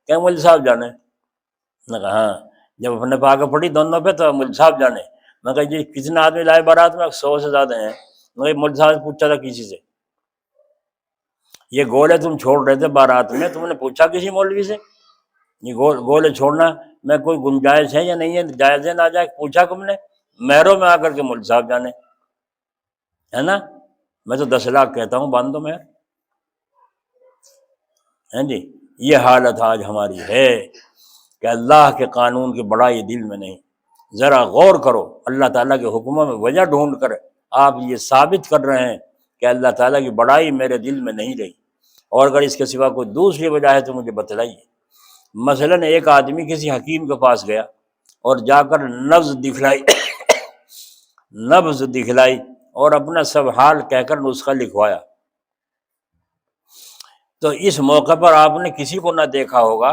کہ مولوی صاحب جانے، میں کہا ہاں۔ جب اپنے پا کے پڑی دونوں پہ تو مولوی صاحب جانے، میں کہا جی کتنے آدمی لائے بارات میں؟ 100 سے زیادہ ہیں۔ میں مولوی صاحب سے پوچھا تھا کسی سے، یہ گولے تم چھوڑ رہے تھے بارات میں، تم نے پوچھا کسی مولوی سے یہ گولے چھوڑنا میں کوئی گنجائش ہے یا نہیں ہے، جائز ہے ناجائز، پوچھا تم نے؟ مہروں میں آ کر کے مولوی صاحب جانے، ہے نا؟ میں تو 10 لاکھ کہتا ہوں باندھو مہر، ہیں جی۔ یہ حالت آج ہماری ہے کہ اللہ کے قانون کی بڑائی دل میں نہیں۔ ذرا غور کرو، اللہ تعالیٰ کے حکموں میں وجہ ڈھونڈ کر آپ یہ ثابت کر رہے ہیں کہ اللہ تعالیٰ کی بڑائی میرے دل میں نہیں رہی، اور اگر اس کے سوا کوئی دوسری وجہ ہے تو مجھے بتلائیے۔ مثلاً ایک آدمی کسی حکیم کے پاس گیا اور جا کر نبض دکھلائی اور اپنا سب حال کہہ کر نسخہ لکھوایا، تو اس موقع پر آپ نے کسی کو نہ دیکھا ہوگا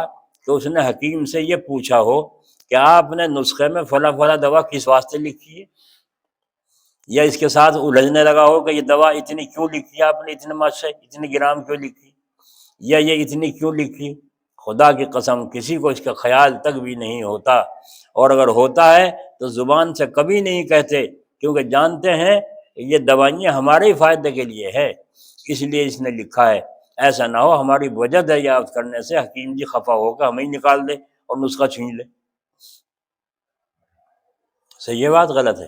کہ اس نے حکیم سے یہ پوچھا ہو کہ آپ نے نسخے میں فلاں فلاں دوا کس واسطے لکھی ہے، یا اس کے ساتھ الجھنے لگا ہو کہ یہ دوا اتنی کیوں لکھی آپ نے، اتنے ماشے اتنی گرام کیوں لکھی، یا یہ اتنی کیوں لکھی۔ خدا کی قسم کسی کو اس کا خیال تک بھی نہیں ہوتا، اور اگر ہوتا ہے تو زبان سے کبھی نہیں کہتے، کیونکہ جانتے ہیں کہ یہ دوائیاں ہمارے ہی فائدے کے لیے ہے، اس لیے اس نے لکھا ہے۔ ایسا نہ ہو ہماری وجہ دریافت کرنے سے حکیم جی خفا ہو کر ہمیں ہی نکال دے اور نسخہ چھین لے۔ صحیح ہے بات غلط ہے؟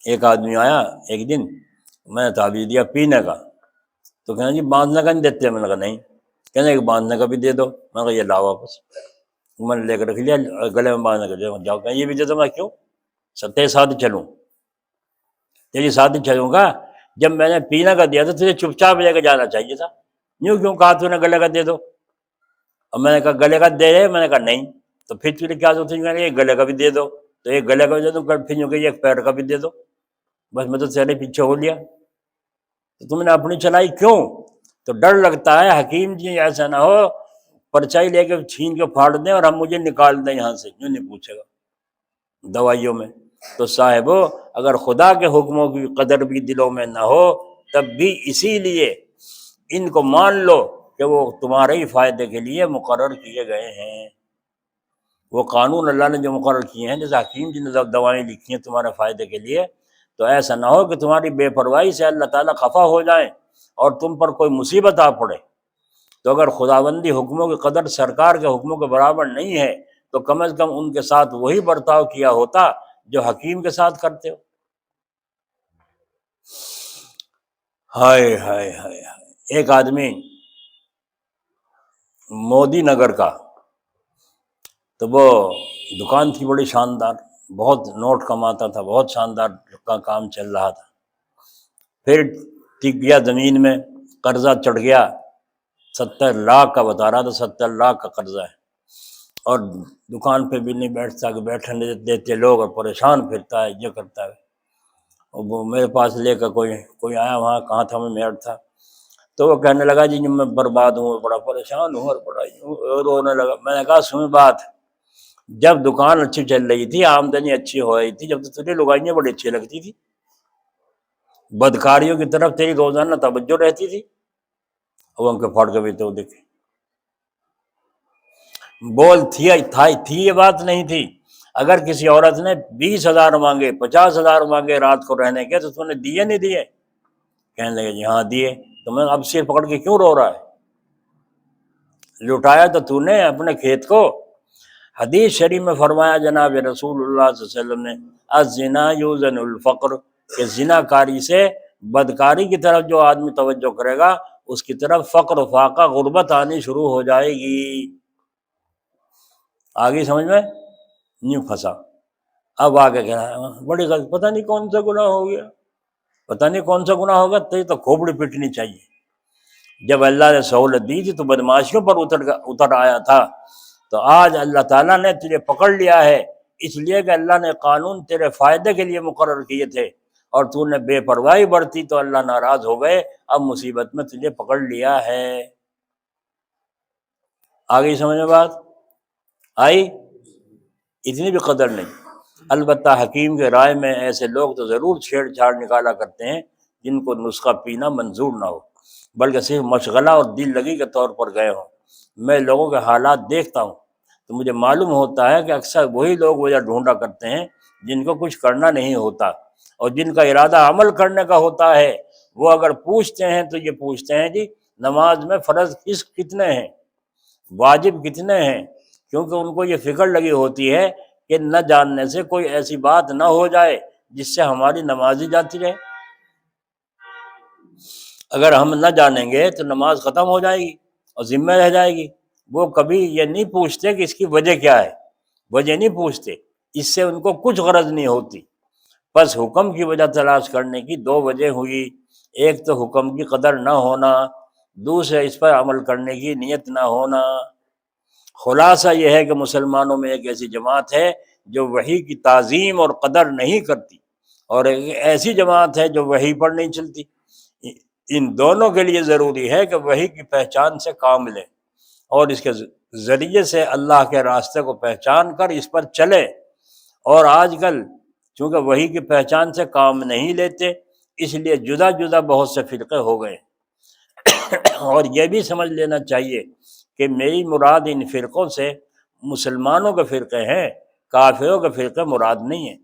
ایک آدمی آیا ایک دن، میں نے تعویذ دیا پینے کا، تو کہنا جی باندھنے کا نہیں دیتے، میں نے کہا نہیں، کہنے کہ باندھنے کا بھی دے دو، میں نے کہا یہ لاؤ واپس، میں نے لے کر رکھ لیا گلے میں باندھنے کا، جاؤ کہ یہ بھی دے دو، میں کیوں ستے ساتھ چلوں، تیری ساتھ چلوں گا، جب میں نے پینے کا دیا تو تجھے چپ چاپ لے کے جانا چاہیے تھا، یوں کیوں کہا تو نے گلے کا دے دو؟ اور میں نے کہا گلے کا دے دے، میں نے کہا نہیں، تو پھر تجھے کیا ضرورت ہے یہ گلے کا بھی دے دو، تو ایک گلے کا بھی دے دو، پھر یوں کہ ایک پیر کا بھی دے دو، بس میں تو تیرے پیچھے ہو لیا، تو تم نے اپنی چلائی کیوں؟ تو ڈر لگتا ہے حکیم جی ایسا نہ ہو پرچائی لے کے چھین کے پھاڑ دیں اور ہم مجھے نکال دیں یہاں سے، کیوں نہیں پوچھے گا دوائیوں میں۔ تو صاحبو اگر خدا کے حکموں کی قدر بھی دلوں میں نہ ہو تب بھی اسی لیے ان کو مان لو کہ وہ تمہارے ہی فائدے کے لیے مقرر کیے گئے ہیں۔ وہ قانون اللہ نے جو مقرر کیے ہیں، جیسے حکیم جی نے دوائیں لکھی ہیں تمہارے فائدے کے لیے، تو ایسا نہ ہو کہ تمہاری بے پرواہی سے اللہ تعالیٰ خفا ہو جائیں اور تم پر کوئی مصیبت آ پڑے۔ تو اگر خداوندی حکموں کی قدر سرکار کے حکموں کے برابر نہیں ہے تو کم از کم ان کے ساتھ وہی برتاؤ کیا ہوتا جو حکیم کے ساتھ کرتے ہو۔ ہائے ہائے ہائے ہائے، ایک آدمی مودی نگر کا، تو وہ دکان تھی بڑی شاندار، بہت نوٹ کماتا تھا، بہت شاندار کا کام چل رہا تھا۔ پھر ٹک گیا زمین میں، قرضہ چڑھ گیا، 70 لاکھ کا بتا رہا تھا، 70 لاکھ کا قرضہ ہے، اور دکان پہ بھی نہیں بیٹھتا کہ بیٹھنے دیتے لوگ، اور پریشان پھرتا ہے، یہ کرتا ہے۔ اور وہ میرے پاس لے کر کوئی آیا، وہاں کہاں تھا، میں میرٹھ تھا، تو وہ کہنے لگا جی میں برباد ہوں، بڑا پریشان ہوں، اور بڑا رونے لگا۔ میں نے کہا سنیں بات، جب دکان اچھی چل رہی تھی، آمدنی اچھی ہو رہی تھی، جب تو تجھے لگائیاں بڑی اچھی لگتی تھی، بدکاریوں کی طرف تیری روزانہ توجہ رہتی تھی، اور ان کے پھاڑ کے بھی تو دیکھے بول تھی، یہ بات نہیں تھی۔ اگر کسی عورت نے 20,000 مانگے، 50,000 مانگے رات کو رہنے کے، تو تم نے دیے نہیں دیے؟ کہنے لگے جی ہاں دیے۔ تو میں اب سر پکڑ کے کیوں رو رہا ہے؟ لٹایا تو تو نے اپنے کھیت کو۔ حدیث شریف میں فرمایا جناب رسول اللہ صلی اللہ علیہ وسلم نے، الزنا یوزن الفقر، کہ زنا کاری سے، بدکاری کی طرف جو آدمی توجہ کرے گا، اس کی طرف فقر و فاقہ، غربت آنی شروع ہو جائے گی۔ آگے سمجھ میں نہیں پھنسا؟ اب آگے کہہ رہا ہے بڑی غلط، پتہ نہیں کون سا گناہ ہو گیا، پتہ نہیں کون سا گناہ ہوگا، تو کھوپڑی پٹنی چاہیے۔ جب اللہ نے سہولت دی تھی تو بدماشیوں پر اتر آیا تھا، تو آج اللہ تعالیٰ نے تجھے پکڑ لیا ہے، اس لیے کہ اللہ نے قانون تیرے فائدے کے لیے مقرر کیے تھے، اور تو نے بے پرواہی برتی تو اللہ ناراض ہو گئے، اب مصیبت میں تجھے پکڑ لیا ہے۔ آگے سمجھ میں بات آئی؟ اتنی بھی قدر نہیں۔ البتہ حکیم کے رائے میں ایسے لوگ تو ضرور چھیڑ چھاڑ نکالا کرتے ہیں جن کو نسخہ پینا منظور نہ ہو، بلکہ صرف مشغلہ اور دل لگی کے طور پر گئے ہوں۔ میں لوگوں کے حالات دیکھتا ہوں تو مجھے معلوم ہوتا ہے کہ اکثر وہی لوگ وجہ ڈھونڈا کرتے ہیں جن کو کچھ کرنا نہیں ہوتا، اور جن کا ارادہ عمل کرنے کا ہوتا ہے، وہ اگر پوچھتے ہیں تو یہ پوچھتے ہیں جی نماز میں فرض کتنے ہیں، واجب کتنے ہیں، کیونکہ ان کو یہ فکر لگی ہوتی ہے کہ نہ جاننے سے کوئی ایسی بات نہ ہو جائے جس سے ہماری نماز ہی جاتی رہے۔ اگر ہم نہ جانیں گے تو نماز ختم ہو جائے گی اور ذمہ رہ جائے گی۔ وہ کبھی یہ نہیں پوچھتے کہ اس کی وجہ کیا ہے، وجہ نہیں پوچھتے، اس سے ان کو کچھ غرض نہیں ہوتی۔ بس حکم کی وجہ تلاش کرنے کی 2 وجہ ہوئی، ایک تو حکم کی قدر نہ ہونا، دوسرے اس پر عمل کرنے کی نیت نہ ہونا۔ خلاصہ یہ ہے کہ مسلمانوں میں ایک ایسی جماعت ہے جو وحی کی تعظیم اور قدر نہیں کرتی، اور ایک ایسی جماعت ہے جو وحی پر نہیں چلتی۔ ان دونوں کے لیے ضروری ہے کہ وحی کی پہچان سے کام لیں، اور اس کے ذریعے سے اللہ کے راستے کو پہچان کر اس پر چلے۔ اور آج کل چونکہ وحی کی پہچان سے کام نہیں لیتے، اس لیے جدا جدا بہت سے فرقے ہو گئے۔ اور یہ بھی سمجھ لینا چاہیے کہ میری مراد ان فرقوں سے مسلمانوں کے فرقے ہیں، کافروں کے فرقے مراد نہیں ہیں۔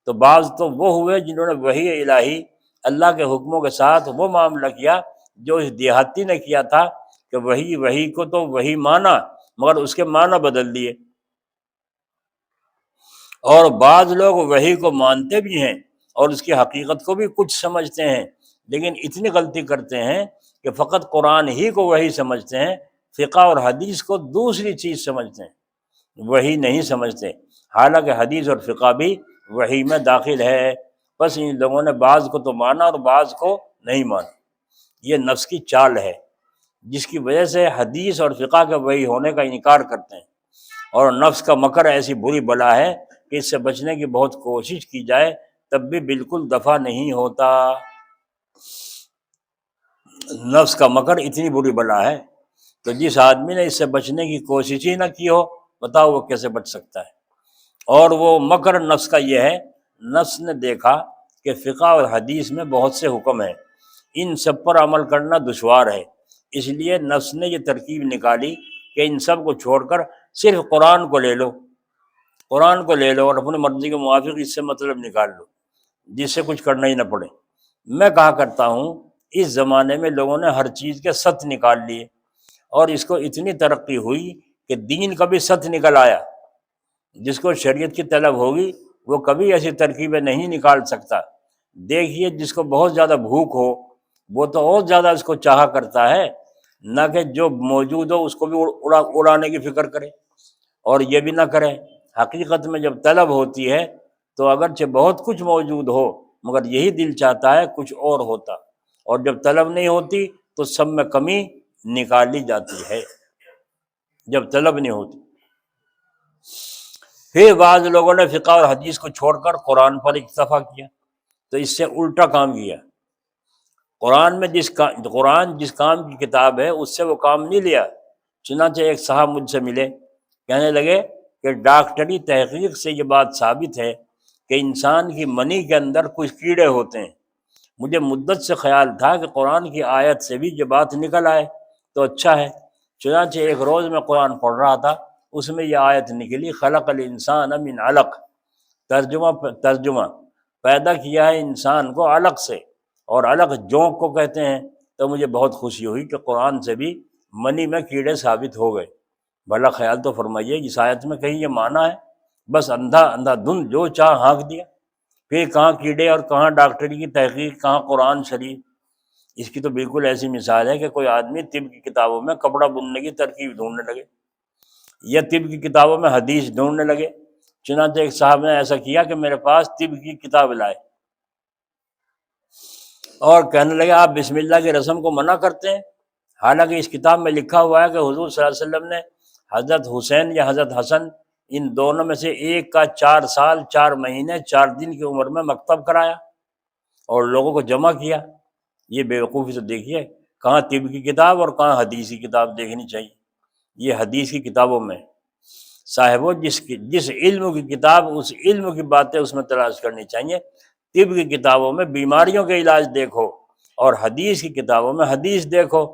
تو بعض تو وہ ہوئے جنہوں نے وحی الہی، اللہ کے حکموں کے ساتھ وہ معاملہ کیا جو اس دیہاتی نے کیا تھا، کہ وحی کو تو وحی مانا مگر اس کے معنی بدل دیے۔ اور بعض لوگ وحی کو مانتے بھی ہیں اور اس کی حقیقت کو بھی کچھ سمجھتے ہیں، لیکن اتنی غلطی کرتے ہیں کہ فقط قرآن ہی کو وحی سمجھتے ہیں، فقہ اور حدیث کو دوسری چیز سمجھتے ہیں، وحی نہیں سمجھتے، حالانکہ حدیث اور فقہ بھی وحی میں داخل ہے۔ بس ان لوگوں نے بعض کو تو مانا اور بعض کو نہیں مانا۔ یہ نفس کی چال ہے جس کی وجہ سے حدیث اور فقہ کے وحی ہونے کا انکار کرتے ہیں، اور نفس کا مکر ایسی بری بلا ہے کہ اس سے بچنے کی بہت کوشش کی جائے تب بھی بالکل دفع نہیں ہوتا۔ نفس کا مکر اتنی بری بلا ہے تو جس آدمی نے اس سے بچنے کی کوشش ہی نہ کی ہو، بتاؤ وہ کیسے بچ سکتا ہے؟ اور وہ مکر نفس کا یہ ہے، نفس نے دیکھا کہ فقہ اور حدیث میں بہت سے حکم ہیں، ان سب پر عمل کرنا دشوار ہے، اس لیے نفس نے یہ ترکیب نکالی کہ ان سب کو چھوڑ کر صرف قرآن کو لے لو، قرآن کو لے لو اور اپنی مرضی کے موافق اس سے مطلب نکال لو، جس سے کچھ کرنا ہی نہ پڑے۔ میں کہا کرتا ہوں اس زمانے میں لوگوں نے ہر چیز کے ست نکال لیے، اور اس کو اتنی ترقی ہوئی کہ دین کا بھی ست نکل آیا۔ جس کو شریعت کی طلب ہوگی وہ کبھی ایسی ترکیبیں نہیں نکال سکتا۔ دیکھیے جس کو بہت زیادہ بھوک ہو، وہ تو اور زیادہ اس کو چاہا کرتا ہے، نہ کہ جو موجود ہو اس کو بھی اڑانے کی فکر کرے، اور یہ بھی نہ کرے۔ حقیقت میں جب طلب ہوتی ہے تو اگرچہ بہت کچھ موجود ہو مگر یہی دل چاہتا ہے کچھ اور ہوتا، اور جب طلب نہیں ہوتی تو سب میں کمی نکالی جاتی ہے، جب طلب نہیں ہوتی۔ پھر بعض لوگوں نے فقہ اور حدیث کو چھوڑ کر قرآن پر اکتفا کیا، تو اس سے الٹا کام کیا۔ قرآن میں قرآن جس کام کی کتاب ہے اس سے وہ کام نہیں لیا۔ چنانچہ ایک صاحب مجھ سے ملے، کہنے لگے کہ ڈاکٹری تحقیق سے یہ بات ثابت ہے کہ انسان کی منی کے اندر کچھ کیڑے ہوتے ہیں۔ مجھے مدت سے خیال تھا کہ قرآن کی آیت سے بھی یہ بات نکل آئے تو اچھا ہے۔ چنانچہ ایک روز میں قرآن پڑھ رہا تھا، اس میں یہ آیت نکلی، خلق الانسان من علق۔ ترجمہ پیدا کیا ہے انسان کو علق سے، اور علق جونک کو کہتے ہیں۔ تو مجھے بہت خوشی ہوئی کہ قرآن سے بھی منی میں کیڑے ثابت ہو گئے۔ بھلا خیال تو فرمائیے، اس آیت میں کہیں یہ معنی ہے؟ بس اندھا دھند جو چاہ ہانک دیا۔ پھر کہاں کیڑے اور کہاں ڈاکٹری کی تحقیق، کہاں قرآن شریف۔ اس کی تو بالکل ایسی مثال ہے کہ کوئی آدمی طب کی کتابوں میں کپڑا بننے کی ترکیب ڈھونڈنے لگے، یا طب کی کتابوں میں حدیث ڈھونڈنے لگے۔ چنانچہ ایک صاحب نے ایسا کیا کہ میرے پاس طب کی کتاب لائے اور کہنے لگے آپ بسم اللہ کی رسم کو منع کرتے ہیں، حالانکہ اس کتاب میں لکھا ہوا ہے کہ حضور صلی اللہ علیہ وسلم نے حضرت حسین یا حضرت حسن، ان دونوں میں سے ایک کا 4 سال 4 مہینے 4 دن کی عمر میں مکتب کرایا اور لوگوں کو جمع کیا۔ یہ بیوقوفی تو دیکھیے، کہاں طب کی کتاب اور کہاں حدیث کی کتاب دیکھنی چاہیے۔ یہ حدیث کی کتابوں میں صاحبوں جس علم کی کتاب، اس علم کی باتیں اس میں تلاش کرنی چاہیے۔ طب کی کتابوں میں بیماریوں کے علاج دیکھو اور حدیث کی کتابوں میں حدیث دیکھو۔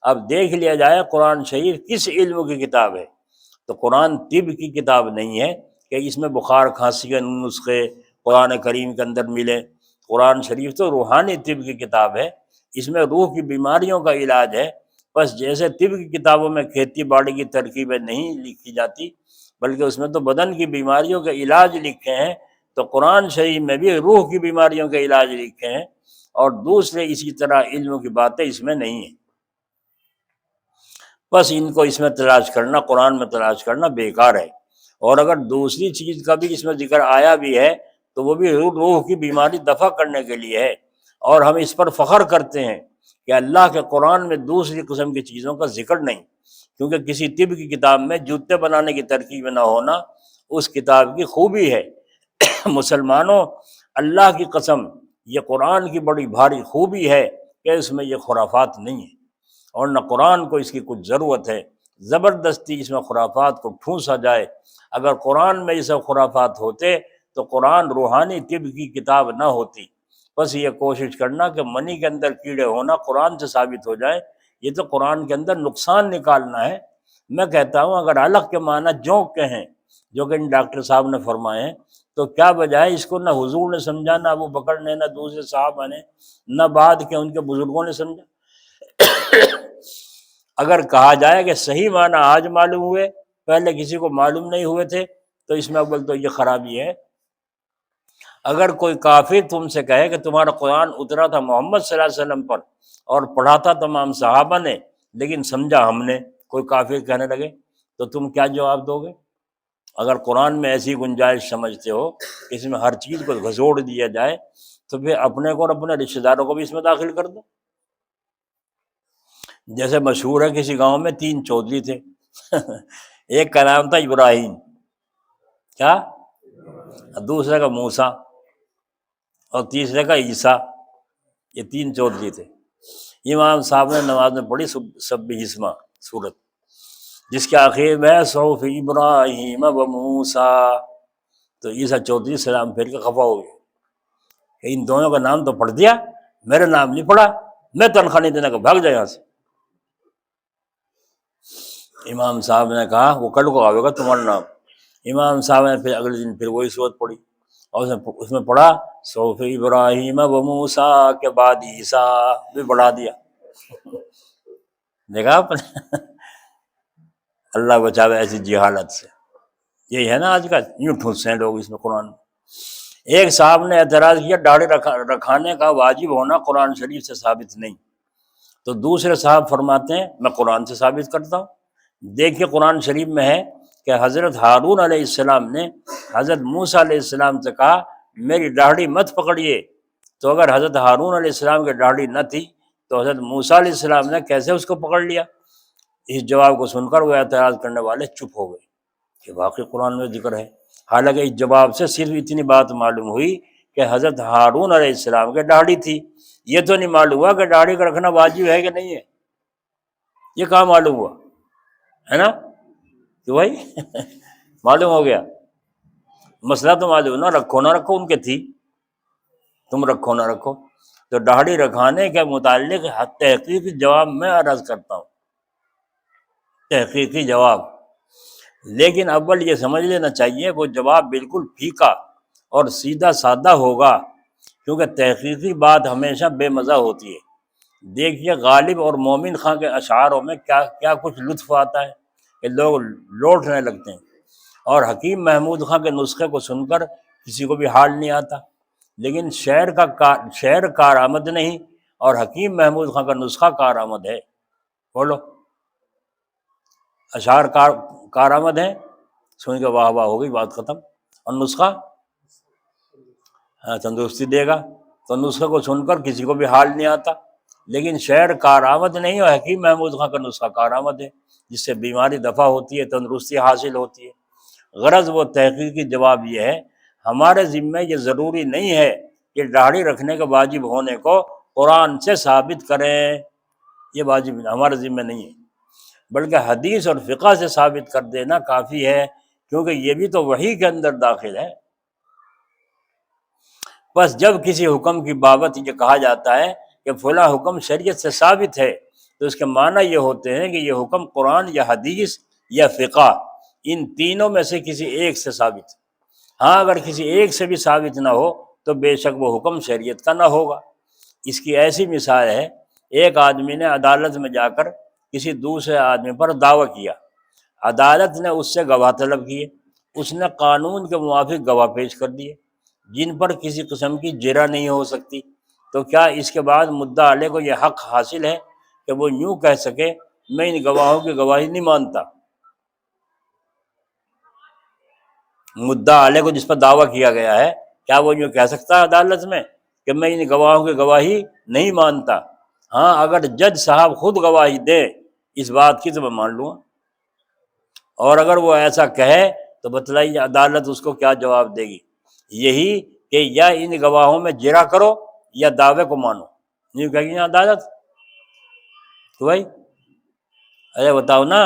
اب دیکھ لیا جائے قرآن شریف کس علم کی کتاب ہے، تو قرآن طب کی کتاب نہیں ہے کہ اس میں بخار کھانسی کے نسخے قرآن کریم کے اندر ملے۔ قرآن شریف تو روحانی طب کی کتاب ہے، اس میں روح کی بیماریوں کا علاج ہے۔ بس جیسے طب کی کتابوں میں کھیتی باڑی کی ترکیبیں نہیں لکھی جاتی بلکہ اس میں تو بدن کی بیماریوں کے علاج لکھے ہیں، تو قرآن شریف میں بھی روح کی بیماریوں کے علاج لکھے ہیں، اور دوسرے اسی طرح علموں کی باتیں اس میں نہیں ہیں۔ بس ان کو اس میں تلاش کرنا، قرآن میں تلاش کرنا بیکار ہے۔ اور اگر دوسری چیز کا بھی اس میں ذکر آیا بھی ہے تو وہ بھی روح کی بیماری دفع کرنے کے لیے ہے، اور ہم اس پر فخر کرتے ہیں کہ اللہ کے قرآن میں دوسری قسم کی چیزوں کا ذکر نہیں، کیونکہ کسی طب کی کتاب میں جوتے بنانے کی ترکیب نہ ہونا اس کتاب کی خوبی ہے۔ مسلمانوں، اللہ کی قسم، یہ قرآن کی بڑی بھاری خوبی ہے کہ اس میں یہ خرافات نہیں ہیں، اور نہ قرآن کو اس کی کچھ ضرورت ہے زبردستی اس میں خرافات کو ٹھونسا جائے۔ اگر قرآن میں یہ سب خرافات ہوتے تو قرآن روحانی طب کی کتاب نہ ہوتی۔ بس یہ کوشش کرنا کہ منی کے اندر کیڑے ہونا قرآن سے ثابت ہو جائے، یہ تو قرآن کے اندر نقصان نکالنا ہے۔ میں کہتا ہوں اگر علق کے معنی جونک کے ہیں جو کہ ان ڈاکٹر صاحب نے فرمائے ہیں، تو کیا بجائے اس کو نہ حضور نے سمجھا، نہ ابو بکر نے، نہ دوسرے صحابہ نے، نہ بعد کے ان کے بزرگوں نے سمجھا۔ اگر کہا جائے کہ صحیح معنی آج معلوم ہوئے، پہلے کسی کو معلوم نہیں ہوئے تھے، تو اس میں اول تو یہ خرابی ہے۔ اگر کوئی کافر تم سے کہے کہ تمہارا قرآن اترا تھا محمد صلی اللہ علیہ وسلم پر اور پڑھا تھا تمام صحابہ نے لیکن سمجھا ہم نے، کوئی کافر کہنے لگے، تو تم کیا جواب دو گے؟ اگر قرآن میں ایسی گنجائش سمجھتے ہو کہ اس میں ہر چیز کو گھسوڑ دیا جائے، تو پھر اپنے کو اور اپنے رشتہ داروں کو بھی اس میں داخل کر دو۔ جیسے مشہور ہے کسی گاؤں میں 3 چودھری تھے ایک کا نام تھا ابراہیم، کیا، دوسرے کا موسیٰ، اور تیسرے کا عیسیٰ۔ یہ 3 چودھری تھے۔ امام صاحب نے نماز میں پڑھی سبح اسما سورت، جس کے آخر میں صحف ابراہیم و موسیٰ، تو عیسیٰ چودھری سلام پھیر کے خفا ہو گئے کہ ان دونوں کا نام تو پڑھ دیا، میرا نام نہیں پڑھا، میں تنخواہ نہیں دینے کا، بھاگ جائے یہاں سے۔ امام صاحب نے کہا وہ کل کو آئے گا تمہارا نام۔ امام صاحب نے پھر اگلے دن پھر وہی صورت پڑھی، اور اس میں پڑھا صحف ابراہیم و موسیٰ کے بعد عیسیٰ بھی بڑھا دیا۔ دیکھا آپ نے؟ اللہ بچاوے ایسی جہالت سے۔ یہی ہے نا آج کل، یوں ٹھونسے ہیں لوگ اس میں قرآن میں۔ ایک صاحب نے اعتراض کیا داڑھی رکھانے کا واجب ہونا قرآن شریف سے ثابت نہیں۔ تو دوسرے صاحب فرماتے ہیں میں قرآن سے ثابت کرتا ہوں۔ دیکھیے قرآن شریف میں ہے کہ حضرت ہارون علیہ السلام نے حضرت موسیٰ علیہ السلام سے کہا میری داڑھی مت پکڑیے، تو اگر حضرت ہارون علیہ السلام کی داڑھی نہ تھی تو حضرت موسیٰ علیہ السلام نے کیسے اس کو پکڑ لیا؟ اس جواب کو سن کر وہ اعتراض کرنے والے چپ ہو گئے کہ واقعی قرآن میں ذکر ہے۔ حالانکہ اس جواب سے صرف اتنی بات معلوم ہوئی کہ حضرت ہارون علیہ السلام کے داڑھی تھی، یہ تو نہیں معلوم ہوا کہ داڑھی کا رکھنا واجب ہے کہ نہیں ہے۔ یہ کہاں معلوم ہوا ہے نا کہ بھائی معلوم ہو گیا، مسئلہ تو معلوم نہ رکھو نہ رکھو ان کے تھی، تم رکھو نہ رکھو۔ تو داڑھی رکھانے کے متعلق تحقیقی جواب میں عرض کرتا ہوں، تحقیقی جواب، لیکن اول یہ سمجھ لینا چاہیے وہ جواب بالکل پھیکا اور سیدھا سادہ ہوگا، کیونکہ تحقیقی بات ہمیشہ بے مزہ ہوتی ہے۔ دیکھیے غالب اور مومن خاں کے اشعاروں میں کیا کچھ لطف آتا ہے کہ لوگ لوٹنے لگتے ہیں، اور حکیم محمود خاں کے نسخے کو سن کر کسی کو بھی حال نہیں آتا، لیکن شعر کارآمد نہیں اور حکیم محمود خاں کا نسخہ کارآمد ہے۔ بولو اشعار کارآمد ہیں، سن کے واہ واہ ہو گئی، بات ختم، اور نسخہ تندرستی دے گا، تو نسخے کو سن کر کسی کو بھی حال نہیں آتا، لیکن شعر کارآمد نہیں اور حکیم محمود خاں کا نسخہ کارآمد ہے، جس سے بیماری دفع ہوتی ہے، تندرستی حاصل ہوتی ہے۔ غرض وہ تحقیقی جواب یہ ہے ہمارے ذمے یہ ضروری نہیں ہے کہ داڑھی رکھنے کے واجب ہونے کو قرآن سے ثابت کریں، یہ واجب ہمارے ذمے نہیں ہے، بلکہ حدیث اور فقہ سے ثابت کر دینا کافی ہے، کیونکہ یہ بھی تو وحی کے اندر داخل ہے۔ بس جب کسی حکم کی بابت یہ کہا جاتا ہے کہ فلاں حکم شریعت سے ثابت ہے، تو اس کے معنی یہ ہوتے ہیں کہ یہ حکم قرآن یا حدیث یا فقہ ان تینوں میں سے کسی ایک سے ثابت ہے۔ ہاں اگر کسی ایک سے بھی ثابت نہ ہو تو بے شک وہ حکم شریعت کا نہ ہوگا۔ اس کی ایسی مثال ہے، ایک آدمی نے عدالت میں جا کر کسی دوسرے آدمی پر دعویٰ کیا، عدالت نے اس سے گواہ طلب کیے، اس نے قانون کے موافق گواہ پیش کر دیے جن پر کسی قسم کی جرح نہیں ہو سکتی، تو کیا اس کے بعد مدعا علیہ کو یہ حق حاصل ہے کہ وہ یوں کہہ سکے میں ان گواہوں کی گواہی نہیں مانتا؟ مدعا علیہ کو جس پر دعویٰ کیا گیا ہے، کیا وہ یوں کہہ سکتا ہے عدالت میں کہ میں ان گواہوں کی گواہی نہیں مانتا؟ ہاں اگر جج صاحب خود گواہی دے اس بات کی تو میں مان لوں گا، اور اگر وہ ایسا کہے تو بتلائیے عدالت اس کو کیا جواب دے گی؟ یہی کہ یا ان گواہوں میں جرح کرو یا دعوے کو مانو، نہیں کہے گی عدالت تو بھائی ارے بتاؤ نا،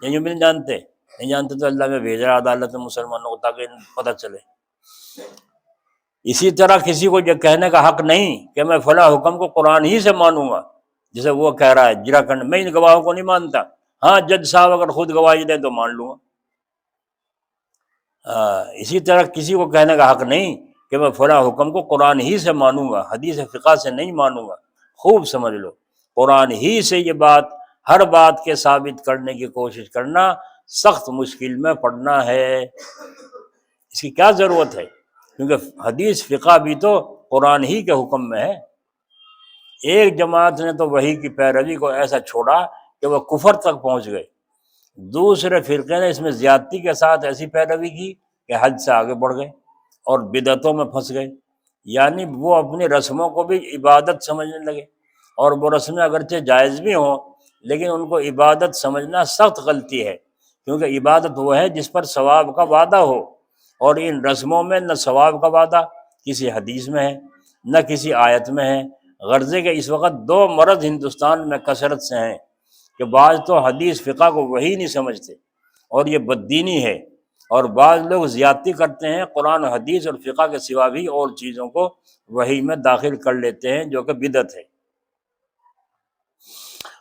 یہ بھی نہیں جانتے تو اللہ میں بھیج رہا عدالت میں مسلمانوں کو تاکہ پتہ چلے۔ اسی طرح کسی کو یہ کہنے کا حق نہیں کہ میں فلاں حکم کو قرآن ہی سے مانوں گا، جسے وہ کہہ رہا ہے جرح کرنے، میں ان گواہوں کو نہیں مانتا، ہاں جج صاحب اگر خود گواہی دیں تو مان لوں گا۔ اسی طرح کسی کو کہنے کا حق نہیں کہ میں فلاں حکم کو قرآن ہی سے مانوں گا، حدیث فقہ سے نہیں مانوں گا۔ خوب سمجھ لو، قرآن ہی سے یہ بات ہر بات کے ثابت کرنے کی کوشش کرنا سخت مشکل میں پڑنا ہے۔ اس کی کیا ضرورت ہے؟ کیونکہ حدیث فقہ بھی تو قرآن ہی کے حکم میں ہے۔ ایک جماعت نے تو وحی کی پیروی کو ایسا چھوڑا کہ وہ کفر تک پہنچ گئے، دوسرے فرقے نے اس میں زیادتی کے ساتھ ایسی پیروی کی کہ حد سے آگے بڑھ گئے اور بدعتوں میں پھنس گئے، یعنی وہ اپنی رسموں کو بھی عبادت سمجھنے لگے، اور وہ رسمیں اگرچہ جائز بھی ہوں لیکن ان کو عبادت سمجھنا سخت غلطی ہے، کیونکہ عبادت وہ ہے جس پر ثواب کا وعدہ ہو، اور ان رسموں میں نہ ثواب کا وعدہ کسی حدیث میں ہے نہ کسی آیت میں ہے۔ غرضے کہ اس وقت دو مرض ہندوستان میں کثرت سے ہیں کہ بعض تو حدیث فقہ کو وہی نہیں سمجھتے اور یہ بددینی ہے، اور بعض لوگ زیادتی کرتے ہیں، قرآن و حدیث اور فقہ کے سوا بھی اور چیزوں کو وحی میں داخل کر لیتے ہیں جو کہ بدعت ہے۔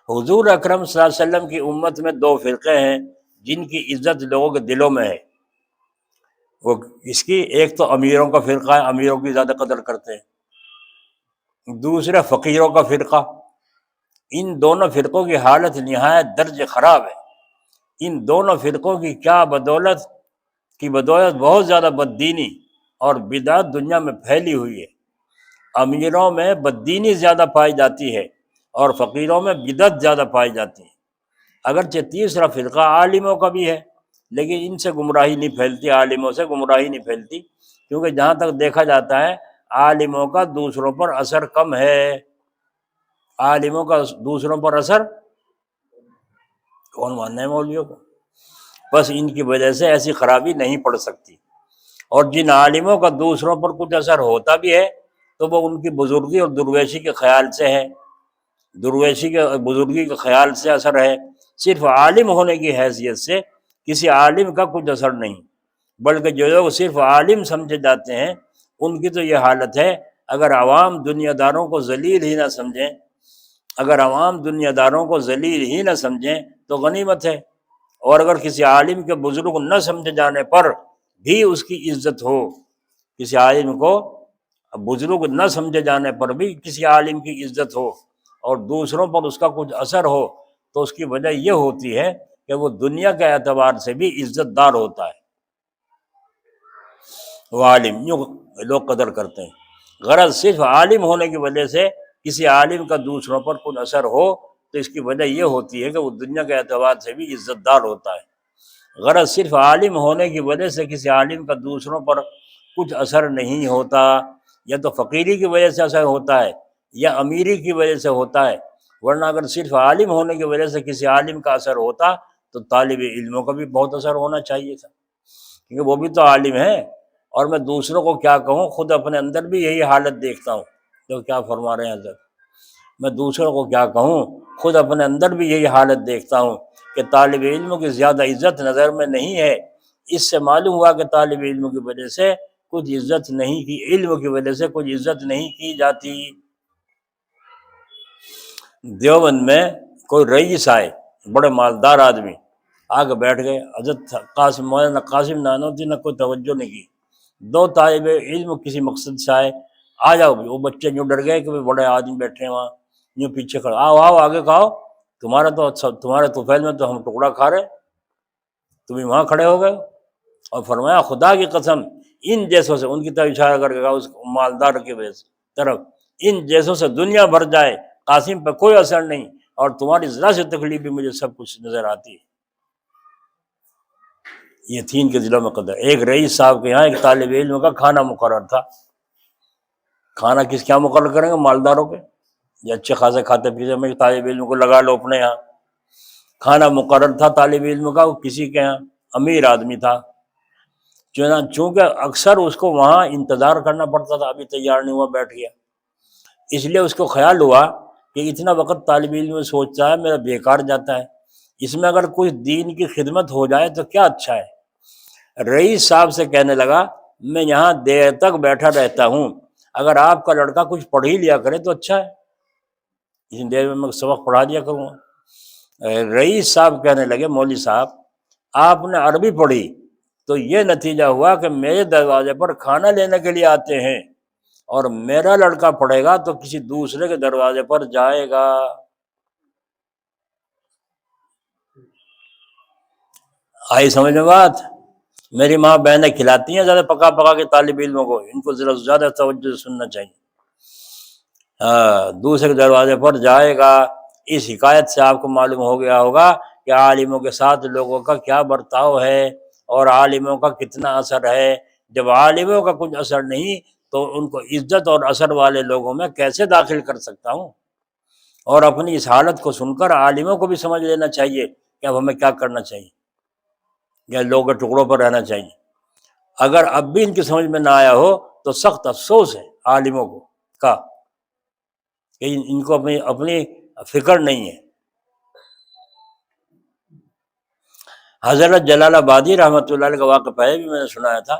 حضور اکرم صلی اللہ علیہ وسلم کی امت میں دو فرقے ہیں جن کی عزت لوگوں کے دلوں میں ہے۔ وہ اس کی ایک تو امیروں کا فرقہ ہے، امیروں کی زیادہ قدر کرتے ہیں، دوسرا فقیروں کا فرقہ۔ ان دونوں فرقوں کی حالت نہایت درجہ خراب ہے۔ ان دونوں فرقوں کی کیا بدولت بہت زیادہ بددینی اور بدعت دنیا میں پھیلی ہوئی ہے۔ امیروں میں بددینی زیادہ پائی جاتی ہے اور فقیروں میں بدعت زیادہ پائی جاتی ہے۔ اگرچہ تیسرا فرقہ عالموں کا بھی ہے، لیکن ان سے گمراہی نہیں پھیلتی، عالموں سے گمراہی نہیں پھیلتی، کیونکہ جہاں تک دیکھا جاتا ہے عالموں کا دوسروں پر اثر کم ہے۔ عالموں کا دوسروں پر اثر کون ماننا ہے مولویوں کو؟ بس ان کی وجہ سے ایسی خرابی نہیں پڑ سکتی۔ اور جن عالموں کا دوسروں پر کچھ اثر ہوتا بھی ہے تو وہ ان کی بزرگی اور درویشی کے خیال سے ہے، بزرگی کے خیال سے اثر ہے۔ صرف عالم ہونے کی حیثیت سے کسی عالم کا کچھ اثر نہیں، بلکہ جو لوگ صرف عالم سمجھے جاتے ہیں ان کی تو یہ حالت ہے، اگر عوام دنیا داروں کو ذلیل ہی نہ سمجھیں، تو غنیمت ہے۔ اور اگر کسی عالم کے بزرگ نہ سمجھے جانے پر بھی اس کی عزت ہو، کسی عالم کو بزرگ نہ سمجھے جانے پر بھی کسی عالم کی عزت ہو اور دوسروں پر اس کا کچھ اثر ہو، تو اس کی وجہ یہ ہوتی ہے کہ وہ دنیا کے اعتبار سے بھی عزت دار ہوتا ہے، وہ عالم یوں لوگ قدر کرتے ہیں۔ غرض صرف عالم ہونے کی وجہ سے کسی عالم کا دوسروں پر کچھ اثر ہو تو اس کی وجہ یہ ہوتی ہے کہ وہ دنیا کے اعتبار سے بھی عزت دار ہوتا ہے۔ غرض صرف عالم ہونے کی وجہ سے کسی عالم کا دوسروں پر کچھ اثر نہیں ہوتا، یا تو فقیری کی وجہ سے اثر ہوتا ہے یا امیری کی وجہ سے ہوتا ہے، ورنہ اگر صرف عالم ہونے کی وجہ سے کسی عالم کا اثر ہوتا تو طالب علموں کا بھی بہت اثر ہونا چاہیے تھا، کیونکہ وہ بھی تو عالم ہیں۔ اور میں دوسروں کو کیا کہوں، خود اپنے اندر بھی یہی حالت دیکھتا ہوں جو کیا فرما رہے ہیں حضرت۔ میں دوسروں کو کیا کہوں، خود اپنے اندر بھی یہی حالت دیکھتا ہوں کہ طالب علموں کی زیادہ عزت نظر میں نہیں ہے۔ اس سے معلوم ہوا کہ طالب علموں کی وجہ سے کچھ عزت نہیں کی، علم کی وجہ سے کچھ عزت نہیں کی جاتی۔ دیوبند میں کوئی رئیس آئے، بڑے مالدار آدمی، آگے بیٹھ گئے، حضرت مولانا قاسم نانوتوی نے کوئی توجہ نہیں کی۔ دو طالب علم کسی مقصد سے آئے، آ جاؤ، وہ بچے یوں ڈر گئے کہ بڑے آدمی بیٹھے ہیں وہاں، یوں پیچھے کھڑے، آؤ آؤ آگے کھاؤ، تمہارے طفیل میں تو ہم ٹکڑا کھا رہے، تم وہاں کھڑے ہو گئے۔ اور فرمایا خدا کی قسم ان جیسوں سے، ان کی طرف اشارہ کر کے کہا اس مالدار کی وجہ سے طرف، ان جیسوں سے دنیا بھر جائے قاسم پہ کوئی اثر نہیں، اور تمہاری ذرا سی تکلیف بھی مجھے سب کچھ نظر آتی ہے۔ یہ تھی ان کے دلوں میں قدر۔ ایک رئیس صاحب کے یہاں ایک طالب علم کا کھانا مقرر تھا۔ کھانا کیا مقرر کریں گے مالداروں کے، یہ اچھے خاصے کھاتے پیتے، میں طالب علم کو لگا لو اپنے یہاں۔ کھانا مقرر تھا طالب علم کا، وہ کسی کے یہاں امیر آدمی تھا، چونکہ اکثر اس کو وہاں انتظار کرنا پڑتا تھا، ابھی تیار نہیں ہوا بیٹھ گیا، اس لیے اس کو خیال ہوا کہ اتنا وقت طالب علم میں سوچتا ہے میرا بیکار جاتا ہے، اس میں اگر کوئی دین کی خدمت ہو جائے تو کیا اچھا ہے۔ رئیس صاحب سے کہنے لگا میں یہاں دیر تک بیٹھا رہتا ہوں، اگر آپ کا لڑکا کچھ پڑھ ہی لیا کرے تو اچھا ہے، اتنی دیر میں سبق پڑھا دیا کروں گا۔ رئیس صاحب کہنے لگے مولوی صاحب آپ نے عربی پڑھی تو یہ نتیجہ ہوا کہ میرے دروازے پر کھانا لینے کے لیے آتے ہیں، اور میرا لڑکا پڑھے گا تو کسی دوسرے کے دروازے پر جائے گا۔ آئی سمجھ میں بات؟ میری ماں بہنیں کھلاتی ہیں زیادہ پکا پکا کے طالب علموں کو، ان کو ذرا زیادہ توجہ سے سننا چاہیے۔ دوسرے کے دروازے پر جائے گا، اس حکایت سے آپ کو معلوم ہو گیا ہوگا کہ عالموں کے ساتھ لوگوں کا کیا برتاؤ ہے اور عالموں کا کتنا اثر ہے۔ جب عالموں کا کچھ اثر نہیں تو ان کو عزت اور اثر والے لوگوں میں کیسے داخل کر سکتا ہوں؟ اور اپنی اس حالت کو سن کر عالموں کو بھی سمجھ لینا چاہیے کہ اب ہمیں کیا کرنا چاہیے، یا لوگوں کے ٹکڑوں پر رہنا چاہیے۔ اگر اب بھی ان کی سمجھ میں نہ آیا ہو تو سخت افسوس ہے عالموں کو کا کہ ان کو اپنی فکر نہیں ہے۔ حضرت جلال آبادی رحمۃ اللہ علیہ کا واقعہ پہلے بھی میں نے سنایا تھا،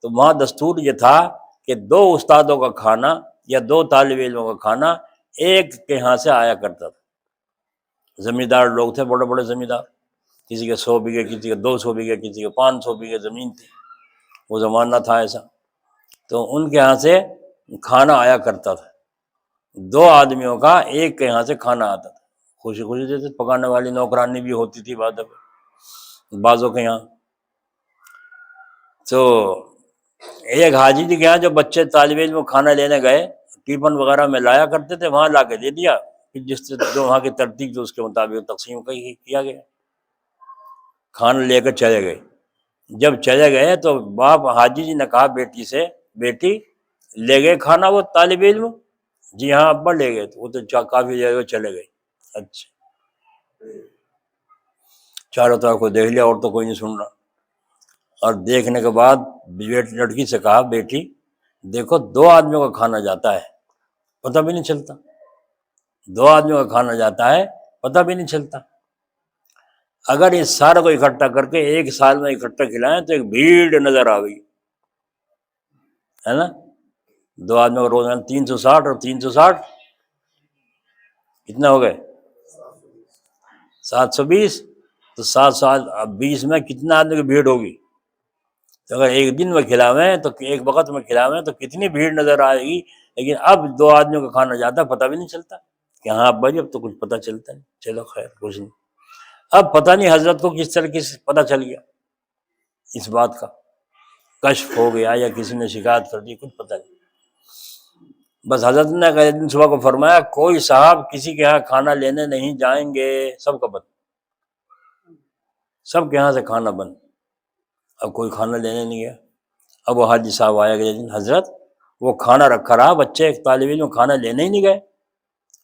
تو وہاں دستور یہ تھا کہ 2 استادوں کا کھانا یا 2 طالب علموں کا کھانا ایک کے ہاں سے آیا کرتا تھا۔ زمیندار لوگ تھے، بڑے بڑے زمیندار، کسی کے 100 بیگھے، کسی کے 200 بیگھے، کسی کے 500 بیگھے زمین تھی، وہ زمانہ تھا ایسا، تو ان کے ہاں سے کھانا آیا کرتا تھا۔ 2 آدمیوں کا ایک کے ہاں سے کھانا آتا تھا، خوشی خوشی دیتے، پکانے والی نوکرانی بھی ہوتی تھی بعضوں کے یہاں۔ تو ایک حاجی جی کے یہاں جو بچے طالب علم کھانا لینے گئے، ٹیفن وغیرہ میں لایا کرتے تھے، وہاں لا کے دے دیا پھر جس سے جو وہاں کی ترتیب جو اس کے مطابق تقسیم کیا گیا، کھانا لے کر چلے گئے۔ جب چلے گئے تو باپ حاجی جی نے کہا بیٹی سے، بیٹی لے گئے کھانا وہ طالب علم؟ جی ہاں ابا لے گئے۔ تو وہ تو کافی دیر چلے گئے۔ اچھا، چاروں طرف کو دیکھ لیا اور تو کوئی نہیں سن رہا، اور دیکھنے کے بعد لڑکی سے کہا بیٹی دیکھو 2 آدمیوں کا کھانا جاتا ہے پتہ بھی نہیں چلتا، 2 آدمیوں کا کھانا جاتا ہے پتہ بھی نہیں چلتا، اگر اس سارے کو اکٹھا کر کے 1 سال میں اکٹھا کھلائیں تو ایک بھیڑ نظر آ گئی ہے نا۔ 2 آدمیوں کا روزانہ 360 اور 360 کتنا ہو گئے 720، تو 720 میں کتنا آدمی کی بھیڑ ہوگی؟ تو اگر ایک دن میں کھلاویں تو ایک وقت میں کھلاویں تو کتنی بھیڑ نظر آئے گی، لیکن اب 2 آدمیوں کا کھانا جاتا پتہ بھی نہیں چلتا کہ ہاں ابا جی اب تو کچھ پتہ چلتا نہیں، چلو خیر کچھ نہیں۔ اب پتہ نہیں حضرت کو کس طرح کس پتہ چل گیا اس بات کا، کشف ہو گیا یا کسی نے شکایت کر دی، کچھ پتہ نہیں۔ بس حضرت نے ایک دن صبح کو فرمایا کوئی صاحب کسی کے ہاں کھانا لینے نہیں جائیں گے، سب کا بند، سب کے ہاں سے کھانا بند۔ اب کوئی کھانا لینے نہیں گیا۔ اب وہ حاجی صاحب آیا کہ حضرت وہ کھانا رکھا رہا، بچے ایک طالب علم کھانا لینے ہی نہیں گئے،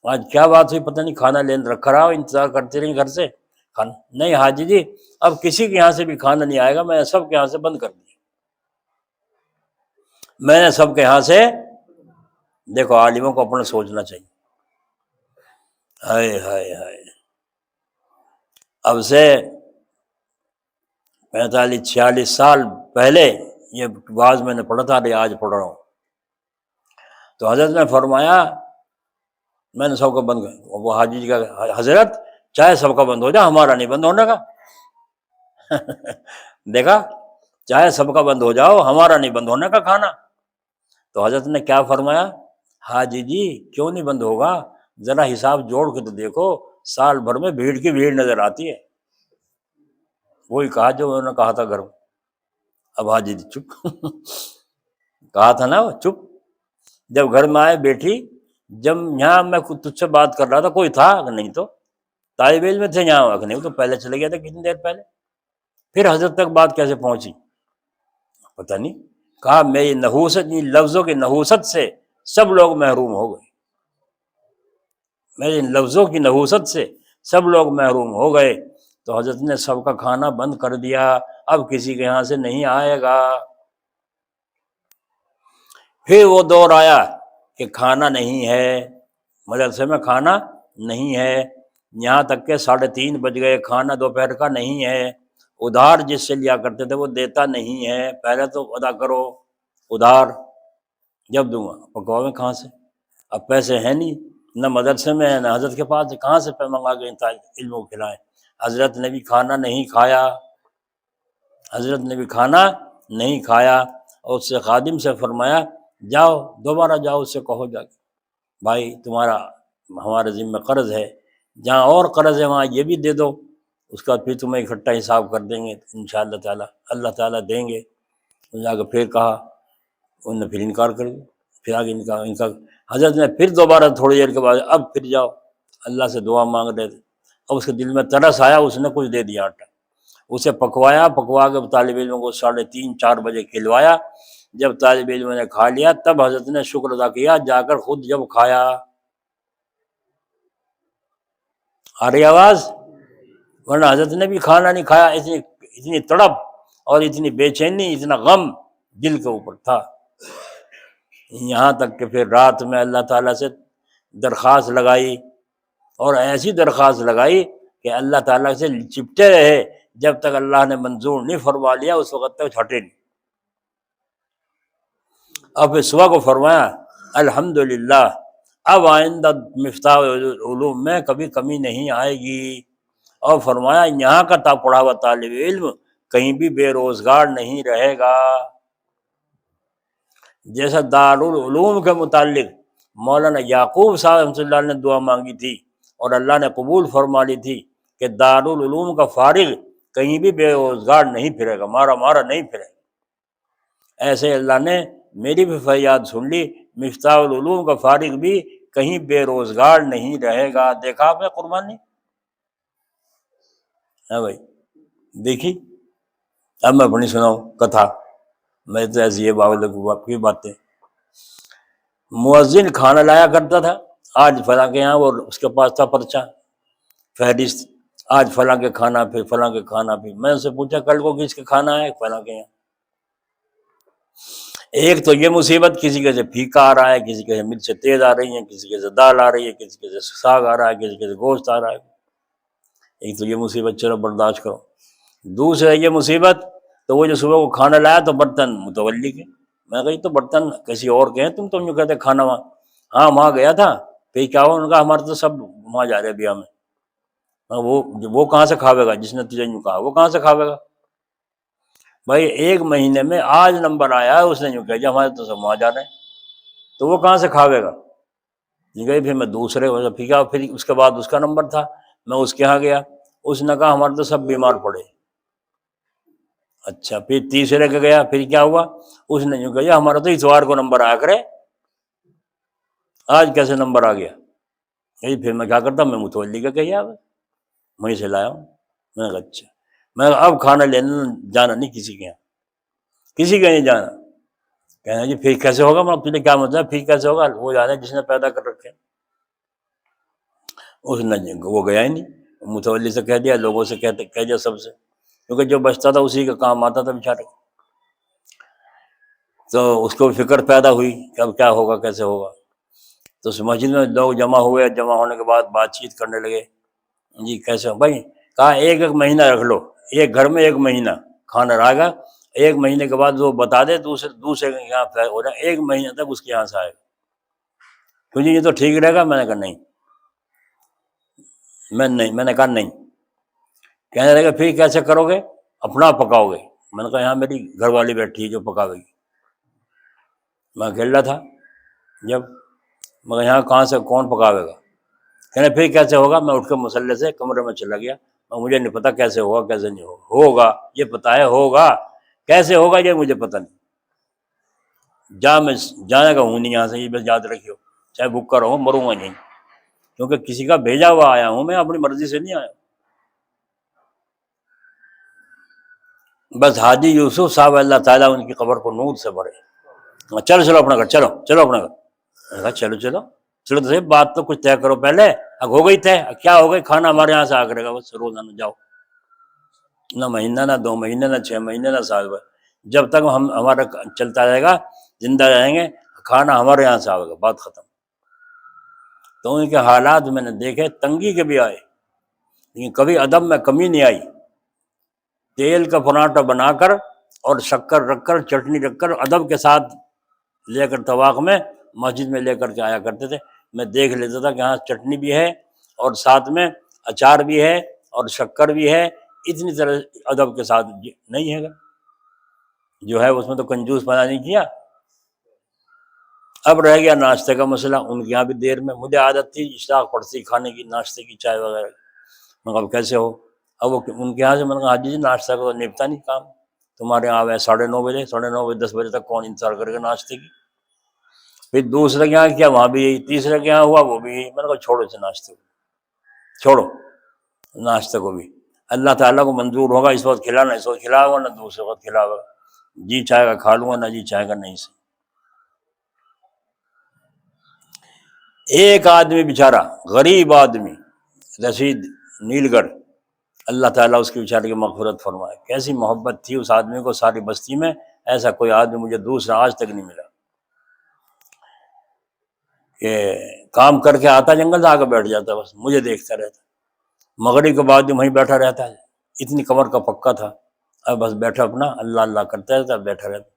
آج کیا بات ہوئی پتہ نہیں، کھانا لینے رکھا رہا، انتظار کرتے رہے گھر سے کھانا نہیں۔ حاجی جی اب کسی کے یہاں سے بھی کھانا نہیں آئے گا، میں نے سب کے یہاں سے بند کر دیا، میں نے سب کے یہاں سے۔ دیکھو عالموں کو اپنا سوچنا چاہیے، ہائے ہائے ہائے، اب سے 45-46 سال پہلے یہ واز میں نے پڑھا تھا، آج پڑھ رہا ہوں۔ تو حضرت نے فرمایا میں نے سب کا بند کر، وہ حاجی جی کا حضرت چاہے سب کا بند ہو جائے ہمارا نہیں بند ہونے کا دیکھا، چاہے سب کا بند ہو جاؤ ہمارا نہیں بند ہونے کا کھانا۔ تو حضرت نے کیا فرمایا، حاجی جی کیوں نہیں بند ہوگا، ذرا حساب جوڑ کے تو دیکھو، سال بھر میں بھیڑ کی بھیڑ نظر آتی ہے۔ وہی کہا جو انہوں نے کہا تھا گھر میں۔ اب حاجی جی چپ کہا تھا نا وہ چپ۔ جب گھر میں آئے بیٹھی، جب یہاں میں تجھ سے بات کر رہا تھا کوئی تھا کہ نہیں؟ تو طالب علم میں تھے یہاں کہ نہیں؟ وہ تو پہلے چلے گیا تھا کتنی دیر پہلے، پھر حضرت تک بات کیسے پہنچی پتہ نہیں۔ کہا میری نحوست، لفظوں کی نحوست سے سب لوگ محروم ہو گئے، میرے لفظوں کی نحوست سے سب لوگ محروم ہو گئے۔ تو حضرت نے سب کا کھانا بند کر دیا، اب کسی کے یہاں سے نہیں آئے گا۔ پھر وہ دور آیا کہ کھانا نہیں ہے، مدرسے میں کھانا نہیں ہے، یہاں تک کہ 3:30 بج گئے، کھانا دوپہر کا نہیں ہے، ادھار جس سے لیا کرتے تھے وہ دیتا نہیں ہے، پہلے تو ادا کرو ادھار، جب دوں گا۔ پکواوے کہاں سے، اب پیسے ہیں نہیں، نہ مدرسے میں نہ حضرت کے پاس، کہاں سے منگا کے علم کو کھلائیں۔ حضرت نے بھی کھانا نہیں کھایا، حضرت نے بھی کھانا نہیں کھایا، اور اس سے خادم سے فرمایا جاؤ دوبارہ جاؤ، اس سے کہو جا کے بھائی تمہارا ہمارے ذمہ قرض ہے، جہاں اور قرض ہے وہاں یہ بھی دے دو، اس کا پھر تمہیں اکٹھا حساب کر دیں گے انشاءاللہ تعالیٰ، اللہ تعالیٰ دیں گے۔ جا کے پھر کہا، انہوں نے پھر انکار کر دیا، پھر آگے انکار۔ حضرت نے پھر دوبارہ تھوڑی دیر کے بعد اب پھر جاؤ، اللہ سے دعا مانگ رہے تھے، اب اس کے دل میں ترس آیا، اس نے کچھ دے دیا آٹا، اسے پکوایا، پکوا کے طالب علموں کو 3:30-4 بجے کھلوایا۔ جب طالب علموں نے کھا لیا تب حضرت نے شکر ادا کیا، جا کر خود جب کھایا۔ آ رہی آواز؟ ورنہ حضرت نے بھی کھانا نہیں کھایا، اتنی تڑپ اور اتنی بے چینی، اتنا غم دل کے اوپر تھا، یہاں تک کہ پھر رات میں اللہ تعالیٰ سے درخواست لگائی، اور ایسی درخواست لگائی کہ اللہ تعالیٰ سے چپٹے رہے، جب تک اللہ نے منظور نہیں فرما لیا اس وقت تک ہٹے نہیں۔ اب پھر صبح کو فرمایا الحمدللہ اب آئندہ مفتاح العلوم میں کبھی کمی نہیں آئے گی، اور فرمایا یہاں کا پڑھا ہوا طالب علم کہیں بھی بے روزگار نہیں رہے گا۔ جیسا دارالعلوم کے متعلق مولانا یعقوب صاحب رحمۃ اللہ علیہ نے دعا مانگی تھی اور اللہ نے قبول فرما لی تھی کہ دارالعلوم کا فارغ کہیں بھی بے روزگار نہیں پھرے گا، مارا نہیں پھرے گا، ایسے اللہ نے میری بھی فریاد سن لی، مفتاح العلوم کا فارغ بھی کہیں بے روزگار نہیں رہے گا۔ دیکھا آپ نے قربانی؟ ہاں بھائی، دیکھی۔ اب میں اپنی سناؤں کتھا، میں تو ایسی یہ باپ کی باتیں۔ مؤذن کھانا لایا کرتا تھا، آج فلاں کے یہاں، اور اس کے پاس تھا پرچہ فہرست، آج فلاں کے کھانا، پھر فلاں کے کھانا، پھر میں اس سے پوچھا کل کو کس کے کھانا ہے؟ فلاں کے یہاں۔ ایک تو یہ مصیبت، کسی کے سے پھیکا آ رہا ہے، کسی کے سے مرچ تیز آ رہی ہیں، کسی کے سے دال آ رہی ہے، کسی کے سے ساگ آ رہا ہے، کسی کے سے گوشت آ رہا ہے۔ ایک تو یہ مصیبت، چلو برداشت کرو۔ دوسرا یہ مصیبت، تو وہ جو صبح کو کھانا لایا تو برتن متولی کے، میں کہی تو برتن کسی اور کے ہیں، تم جو کہتے کھانا وہاں، ہاں وہاں گیا تھا، پھر کیا ہوا؟ انہوں نے کہا ہمارے تو سب وہاں جا رہے بیاہ میں۔ وہ کہاں سے کھاوے گا جس نے تجھے یوں کہا؟ وہ کہاں سے کھاوے گا بھائی؟ ایک مہینے میں آج نمبر آیا ہے، اس نے یوں کہا جی ہمارے تو سب وہاں جا رہے ہیں، تو وہ کہاں سے کھاوے گا؟ گئی پھر میں دوسرے پھر اس کے بعد اس کا نمبر تھا، میں اس کے یہاں گیا، اس نے کہا ہمارے تو سب بیمار پڑے۔ اچھا، پھر تیسرے کے گیا، پھر کیا ہوا؟ اس نے یوں کہا ہمارا تو اتوار کو نمبر آیا کرے، آج کیسے نمبر آ گیا؟ پھر میں کیا کرتا، میں متولی کا کہیا وہیں سے لایا ہوں۔ میں نے کہا اچھا، میں اب کھانا لینے جانا نہیں کسی کے یہاں، کسی کے نہیں جانا۔ کہنا جی پھر کیسے ہوگا؟ میں تجھے کیا مطلب پھر کیسے ہوگا؟ وہ جانا جس نے پیدا کر رکھے۔ اس نے وہ گیا ہی نہیں، متولی سے کہہ دیا، لوگوں سے کہہ دیا، سب سے، کیونکہ جو بچتا تھا اسی کا کام آتا تھا بیچارے۔ تو اس کو فکر پیدا ہوئی کہ اب کیا ہوگا، کیسے ہوگا۔ تو اس مسجد میں لوگ جمع ہوئے، جمع ہونے کے بعد بات چیت کرنے لگے، جی کیسے ہو بھائی؟ کہا ایک مہینہ رکھ لو، ایک گھر میں ایک مہینہ کھانا رہے گا، ایک مہینے کے بعد وہ بتا دے دوسرے کے یہاں ہو جائے، ایک مہینے تک اس کے یہاں سے آئے گا، تجھے یہ تو ٹھیک رہے گا؟ میں نے کہا نہیں، میں نے کہا نہیں۔ کہنے لگے پھر کیسے کرو گے؟ اپنا پکاؤ گے؟ میں نے کہا یہاں میری گھر والی بیٹھی ہے جو پکاوے گی، میں اکیلا تھا جب، مگر یہاں کہاں سے کون پکاوے گا؟ کہنے پھر کیسے ہوگا؟ میں اٹھ کے مسلح سے کمرے میں چلا گیا، مجھے نہیں پتا کیسے ہوگا کیسے نہیں ہوگا، ہوگا یہ پتا ہے، ہوگا کیسے ہوگا یہ مجھے پتہ نہیں، میں جانے کا ہوں نہیں یہاں سے، یہ بس یاد رکھیو، چاہے بھوکا رہوں مروں گا نہیں، کیونکہ کسی کا بھیجا ہوا آیا ہوں، میں اپنی مرضی سے نہیں آیا۔ بس حاجی یوسف صاحب اللہ تعالیٰ ان کی قبر کو نور سے بھرے، چلو اپنا گھر، چلو اپنا گھر۔ میں نے کہا چلو تو صحیح، بات تو کچھ طے کرو پہلے، اب ہو گئی طے، کیا ہو گئی؟ کھانا ہمارے یہاں سے آ کرے گا، بس روزانہ جاؤ، نہ مہینہ، نہ 2 مہینے، نہ 6 مہینے، نہ سال بھر، جب تک ہمارا چلتا رہے گا، زندہ رہیں گے، کھانا ہمارے یہاں سے آئے گا، بات ختم۔ تو ان کے حالات میں نے دیکھے، تنگی کے بھی آئے، لیکن کبھی ادب میں کمی نہیں آئی۔ تیل کا پراٹھا بنا کر اور شکر رکھ کر، چٹنی رکھ کر، ادب کے ساتھ لے کر طواق میں مسجد میں لے کر کے آیا کرتے تھے۔ میں دیکھ لیتا تھا کہ ہاں چٹنی بھی ہے اور ساتھ میں اچار بھی ہے اور شکر بھی ہے، اتنی طرح ادب کے ساتھ نہیں ہے گا، جو ہے اس میں تو کنجوس پنا نہیں کیا۔ اب رہ گیا ناشتے کا مسئلہ، ان کے یہاں بھی دیر میں، مجھے عادت تھی اشتاق پڑتی کھانے کی، ناشتے کی، چائے وغیرہ۔ میں اب کیسے ہو؟ اب وہ ان کے یہاں سے میں نے کہا حاجی جی ناشتہ کا تو نپتا نہیں کام، تمہارے یہاں آئے 9:30 بجے، 9:30 بجے 10 بجے تک کون انتظار کرے گا ناشتے کی؟ پھر دوسرے کے یہاں کیا، وہاں بھی یہی، تیسرے کے یہاں ہوا، وہ بھی یہی۔ میں نے کہا چھوڑو اسے، ناشتے کو چھوڑو، ناشتے کو بھی اللہ تعالیٰ کو منظور ہوگا اس وقت کھلانا، اس وقت کھلاؤ گا، نہ دوسرے وقت کھلاؤ گا، جی چاہے گا کھا لوں گا، نہ جی چاہے گا نہیں سے۔ ایک آدمی بیچارہ، غریب آدمی، رشید نیل گڑھ، اللہ تعالیٰ اس کی بیچارے کی مغفرت فرمائے، کیسی محبت تھی اس آدمی کو ساری بستی میں، ایسا کوئی آدمی مجھے دوسرا آج تک نہیں ملا، کہ کام کر کے آتا جنگل سے، آ کے بیٹھ جاتا، بس مجھے دیکھتا رہتا، مغرب کے بعد بھی وہیں بیٹھا رہتا ہے، اتنی کمر کا پکا تھا، اب بس بیٹھا اپنا اللہ اللہ کرتا رہتا، بیٹھا رہتا۔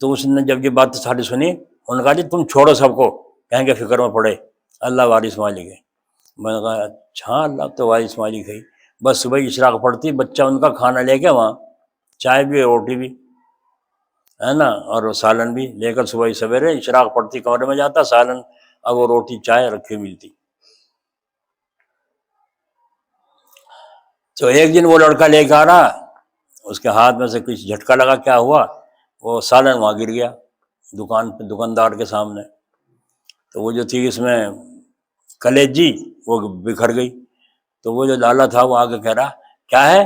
تو اس نے جب یہ بات ساری سنی، انہوں نے کہا جی تم چھوڑو سب کو، کہیں گے فکر میں پڑے، اللہ وارث مالک ہے۔ میں نے کہا اچھا، اللہ تو وارث مالک ہے۔ بس صبح اشراق پڑتی، بچہ ان کا کھانا لے کے وہاں، چائے بھی روٹی بھی ہے نا، اور سالن بھی لے کر، صبح سویرے اشراق پڑتی کمرے میں جاتا، سالن اب وہ روٹی چائے رکھی ملتی۔ تو ایک دن وہ لڑکا لے کے آ رہا، اس کے ہاتھ میں سے کچھ جھٹکا لگا، کیا ہوا؟ وہ سالن وہاں گر گیا دکان پہ، دکاندار کے سامنے۔ تو وہ جو تھی اس میں کلیجی وہ بکھر گئی. تو وہ جو لالا تھا وہ آگے کہہ رہا کیا ہے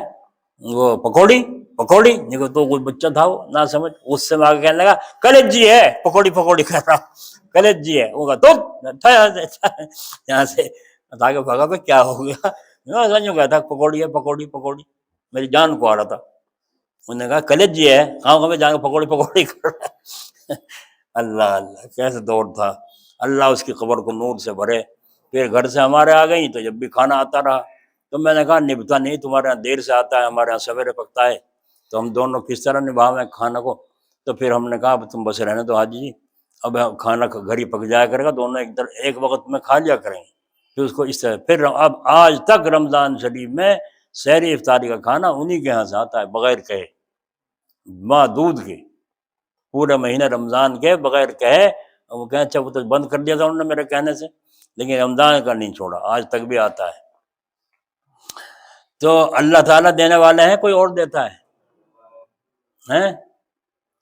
وہ پکوڑی پکوڑی. دیکھو تو کوئی بچہ تھا وہ نہ سمجھ, اس سے آگے کہنے لگا کلیجی ہے پکوڑی پکوڑی کہہ رہا کلیجی ہے. وہ کہا یہاں سے آگے بھگا تو کیا ہو گیا, سمجھ گیا تھا پکوڑی ہے پکوڑی پکوڑی, میری جان کو آ رہا تھا. انہوں نے کہا کلیجی ہے گاؤں میں جا کے پکوڑی پکوڑی کر رہا ہے. اللہ اللہ کیسے دور تھا, اللہ اس کی قبر کو نور سے بھرے. پھر گھر سے ہمارے آ گئی تو جب بھی کھانا آتا رہا تو میں نے کہا نبھتا نہیں, تمہارے یہاں دیر سے آتا ہے ہمارے یہاں سویرے پکتا ہے, تو ہم دونوں کس طرح نبھاویں کھانا کو. تو پھر ہم نے کہا اب تم بس رہنے دو حاجی جی, اب کھانا گھر ہی پک جایا کرے گا, دونوں ایک وقت میں کھا لیا کریں گے. پھر اس کو اس طرح پھر اب آج تک رمضان شریف میں سحری افطاری کا کھانا انہی کے یہاں سے آتا ہے بغیر کہے, ماں دودھ کے, پورے مہینے رمضان کے بغیر کہے. وہ کہیں اچھا وہ تو بند کر دیا تھا انہوں نے میرے کہنے سے, لیکن رمضان کا نہیں چھوڑا, آج تک بھی آتا ہے. تو اللہ تعالیٰ دینے والے ہیں, کوئی اور دیتا ہے؟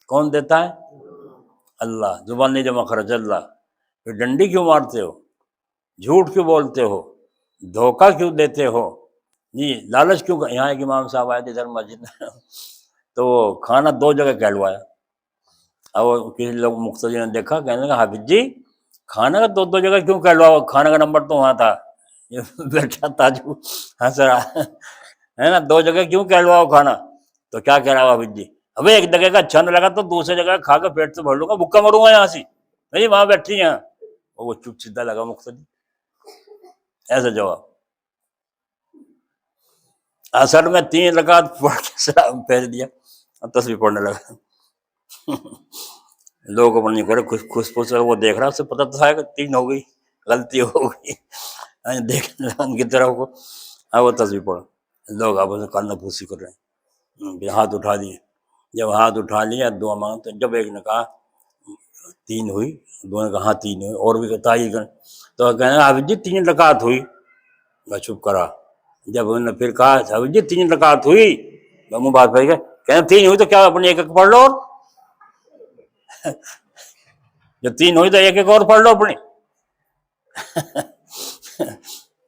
کون دیتا ہے؟ اللہ. زبان نہیں جمع خرچ اللہ. پھر ڈنڈی کیوں مارتے ہو, جھوٹ کیوں بولتے ہو, دھوکہ کیوں دیتے ہو جی, لالچ کیوں. یہاں ایک امام صاحب آئے تھے ادھر مسجد میں, تو وہ کھانا 2 جگہ کہلوایا. اب کسی لوگ مقتدی نے دیکھا, کہنے لگا حافظ جی کھانا کا 2 جگہ کیوں کہلواؤ, کھانا کا نمبر تو وہاں تھا. یہ بیٹھا تاجو ہنس رہا ہے نا, 2 جگہ کیوں کہلواؤ کھانا. تو کیا کہہ رہا حافظ جی, ابھی ایک جگہ کا اچھا نہ لگا تو دوسری جگہ کھا کے پیٹ سے بھر لوں گا, بھوکا مروں گا یہاں سے نہیں, وہاں بیٹھی یہاں. وہ چپ سیدھا لگا مقتدی, ایسا جواب. اثر میں 3 رکعت پڑھ کے سلام پھیر دیا اور تسبیح پڑھنے لگا. لوگوں کو نہیں کرے خوش پوچھ وہ دیکھ رہا, اسے پتہ تو تھا کہ 3 ہو گئی, غلطی ہو گئی, دیکھنے لگا ان کی طرف کو. اب وہ تسبیح پڑھ, لوگ اب کانا پھوسی کر رہے ہیں, ہاتھ اٹھا دیے. جب ہاتھ اٹھا لیا دعا مانگ, تو جب ایک نے کہا 3 ہوئی, دو نے کہا ہاں 3 ہوئی, اور بھی تائید کریں, تو کہنے لگا حافظ جی 3 رکعت ہوئی. میں چپ کرا. جب انہوں نے پھر کہا حافظ جی 3 رکعت ہوئی, میں منہ بات پہ گئے, کہنے 3 ہوئی تو کیا اپنی ایک ایک پڑھ لو, اور جب 3 ہوئی تو ایک ایک اور پڑھ لو اپنی.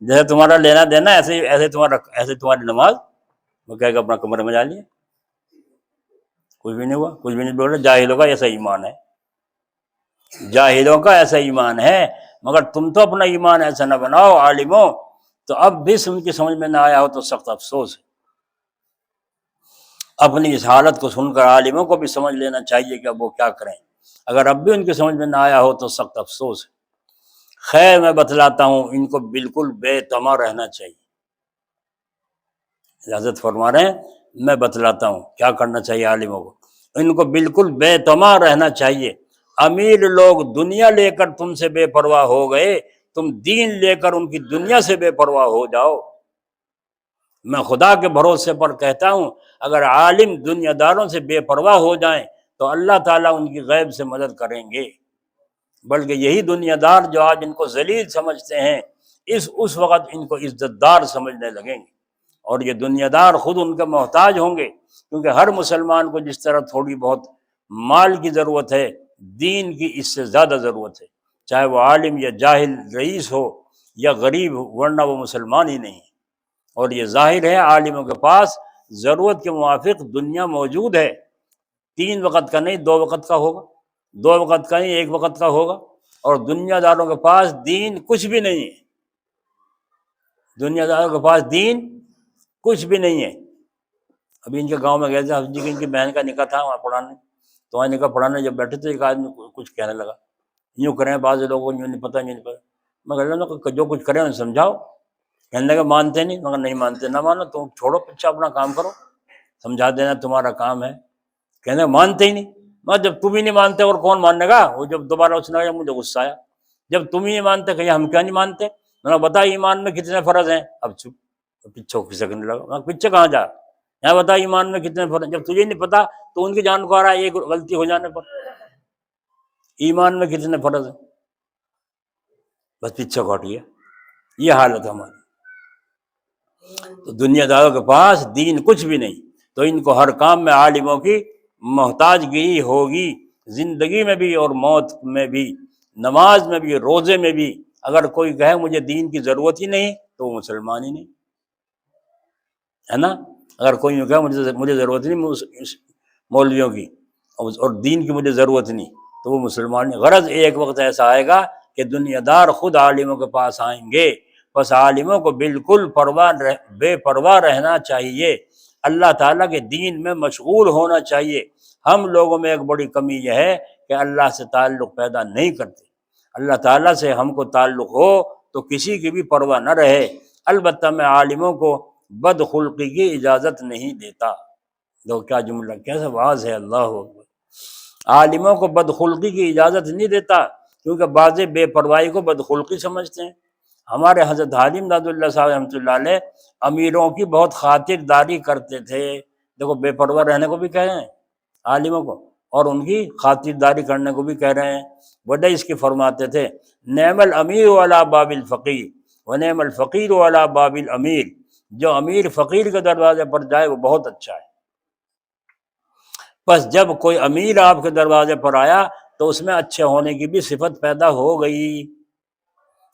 جیسے تمہارا لینا دینا ایسے تمہاری نماز. وہ کہے گا اپنا کمرے میں جا لیا, کچھ بھی نہیں ہوا, کچھ بھی نہیں بول رہے. جاہلوں کا ایسا ایمان ہے, جاہلوں کا ایسا ایمان ہے. مگر تم تو اپنا ایمان ایسا نہ بناؤ عالموں, تو اب بھی ان کی سمجھ میں نہ آیا ہو تو سخت افسوس ہے. اپنی اس حالت کو سن کر عالموں کو بھی سمجھ لینا چاہیے کہ اب وہ کیا کریں. اگر اب بھی ان کی سمجھ میں نہ آیا ہو تو سخت افسوس ہے. خیر میں بتلاتا ہوں, ان کو بالکل بے تما رہنا چاہیے. اجازت فرما رہے ہیں, میں بتلاتا ہوں کیا کرنا چاہیے عالموں کو. ان کو بالکل بے تما رہنا چاہیے. امیر لوگ دنیا لے کر تم سے بے پرواہ ہو گئے, تم دین لے کر ان کی دنیا سے بے پرواہ ہو جاؤ. میں خدا کے بھروسے پر کہتا ہوں, اگر عالم دنیا داروں سے بے پرواہ ہو جائیں تو اللہ تعالیٰ ان کی غیب سے مدد کریں گے. بلکہ یہی دنیا دار جو آج ان کو ذلیل سمجھتے ہیں, اس وقت ان کو عزت دار سمجھنے لگیں گے. اور یہ دنیا دار خود ان کے محتاج ہوں گے, کیونکہ ہر مسلمان کو جس طرح تھوڑی بہت مال کی ضرورت ہے, دین کی اس سے زیادہ ضرورت ہے. چاہے وہ عالم یا جاہل رئیس ہو یا غریب ہو, ورنہ وہ مسلمان ہی نہیں. اور یہ ظاہر ہے عالموں کے پاس ضرورت کے موافق دنیا موجود ہے. 3 وقت کا نہیں 2 وقت کا ہوگا, 2 وقت کا نہیں 1 وقت کا ہوگا. اور دنیا داروں کے پاس دین کچھ بھی نہیں ہے. دنیا داروں کے پاس دین کچھ بھی نہیں ہے. ابھی ان کے گاؤں میں گئے تھے حافظ جی کی, ان کی بہن کا نکاح تھا وہاں پڑھانے, تو وہاں نکاح پڑھانے جب بیٹھے تھے ایک آدمی کچھ کہنے لگا, یوں کریں بعض لوگوں کو یوں نہیں پتہ یوں نہیں پتہ. مگر جو کچھ کریں انہیں سمجھاؤ. کہنے لگا مانتے نہیں, مگر نہیں مانتے, نہ مانو تم چھوڑو پیچھے اپنا کام کرو, سمجھا دینا تمہارا کام ہے. کہنے لگا مانتے ہی نہیں. مگر جب تم ہی نہیں مانتے اور کون ماننے گا. وہ جب دوبارہ اس نے مجھے غصہ آیا, جب تم ہی نہیں مانتے کہ ہم کیا نہیں مانتے. میں نے بتا ایمان میں کتنے فرض ہیں. اب چپ, پیچھے کھسکنے لگا. پیچھے کہاں جا, یہاں بتا ایمان میں کتنے فرض. جب تجھے نہیں پتا تو ان کی جان کو آ رہا ہے ایک غلطی ہو جانے پر, ایمان میں کتنے فرض ہیں, بس پیچھے ہٹ گیا. یہ حالت ہماری. تو دنیا داروں کے پاس دین کچھ بھی نہیں, تو ان کو ہر کام میں عالموں کی محتاج گیری ہوگی, زندگی میں بھی اور موت میں بھی. نماز میں بھی روزے میں بھی اگر کوئی کہے مجھے دین کی ضرورت ہی نہیں تو وہ مسلمان ہی نہیں ہے نا۔ اگر کوئی یوں کہے مجھے ضرورت نہیں مولویوں کی اور دین کی مجھے ضرورت نہیں تو وہ مسلمان نہیں۔ غرض ایک وقت ایسا آئے گا کہ دنیا دار خود عالموں کے پاس آئیں گے، بس عالموں کو بالکل بے پرواہ رہنا چاہیے، اللہ تعالیٰ کے دین میں مشغول ہونا چاہیے۔ ہم لوگوں میں ایک بڑی کمی یہ ہے کہ اللہ سے تعلق پیدا نہیں کرتے۔ اللہ تعالیٰ سے ہم کو تعلق ہو تو کسی کی بھی پرواہ نہ رہے۔ البتہ میں عالموں کو بدخلقی کی اجازت نہیں دیتا۔ دو کیا جملہ، کیسا واضح ہے، اللہ اکبر۔ عالموں کو بدخلقی کی اجازت نہیں دیتا کیونکہ بعض بے پرواہی کو بدخلقی سمجھتے ہیں۔ ہمارے حضرت حالم داد اللہ صاحب رحمۃ اللہ علیہ امیروں کی بہت خاطر داری کرتے تھے۔ دیکھو بے پرواہ رہنے کو بھی کہہ رہے ہیں عالموں کو، اور ان کی خاطر داری کرنے کو بھی کہہ رہے ہیں۔ وجہ اس کی فرماتے تھے نعم الامیر علی باب الفقیر و نعم الفقیر علی باب الامیر، جو امیر فقیر کے دروازے پر جائے وہ بہت اچھا ہے۔ بس جب کوئی امیر آپ کے دروازے پر آیا تو اس میں اچھے ہونے کی بھی صفت پیدا ہو گئی،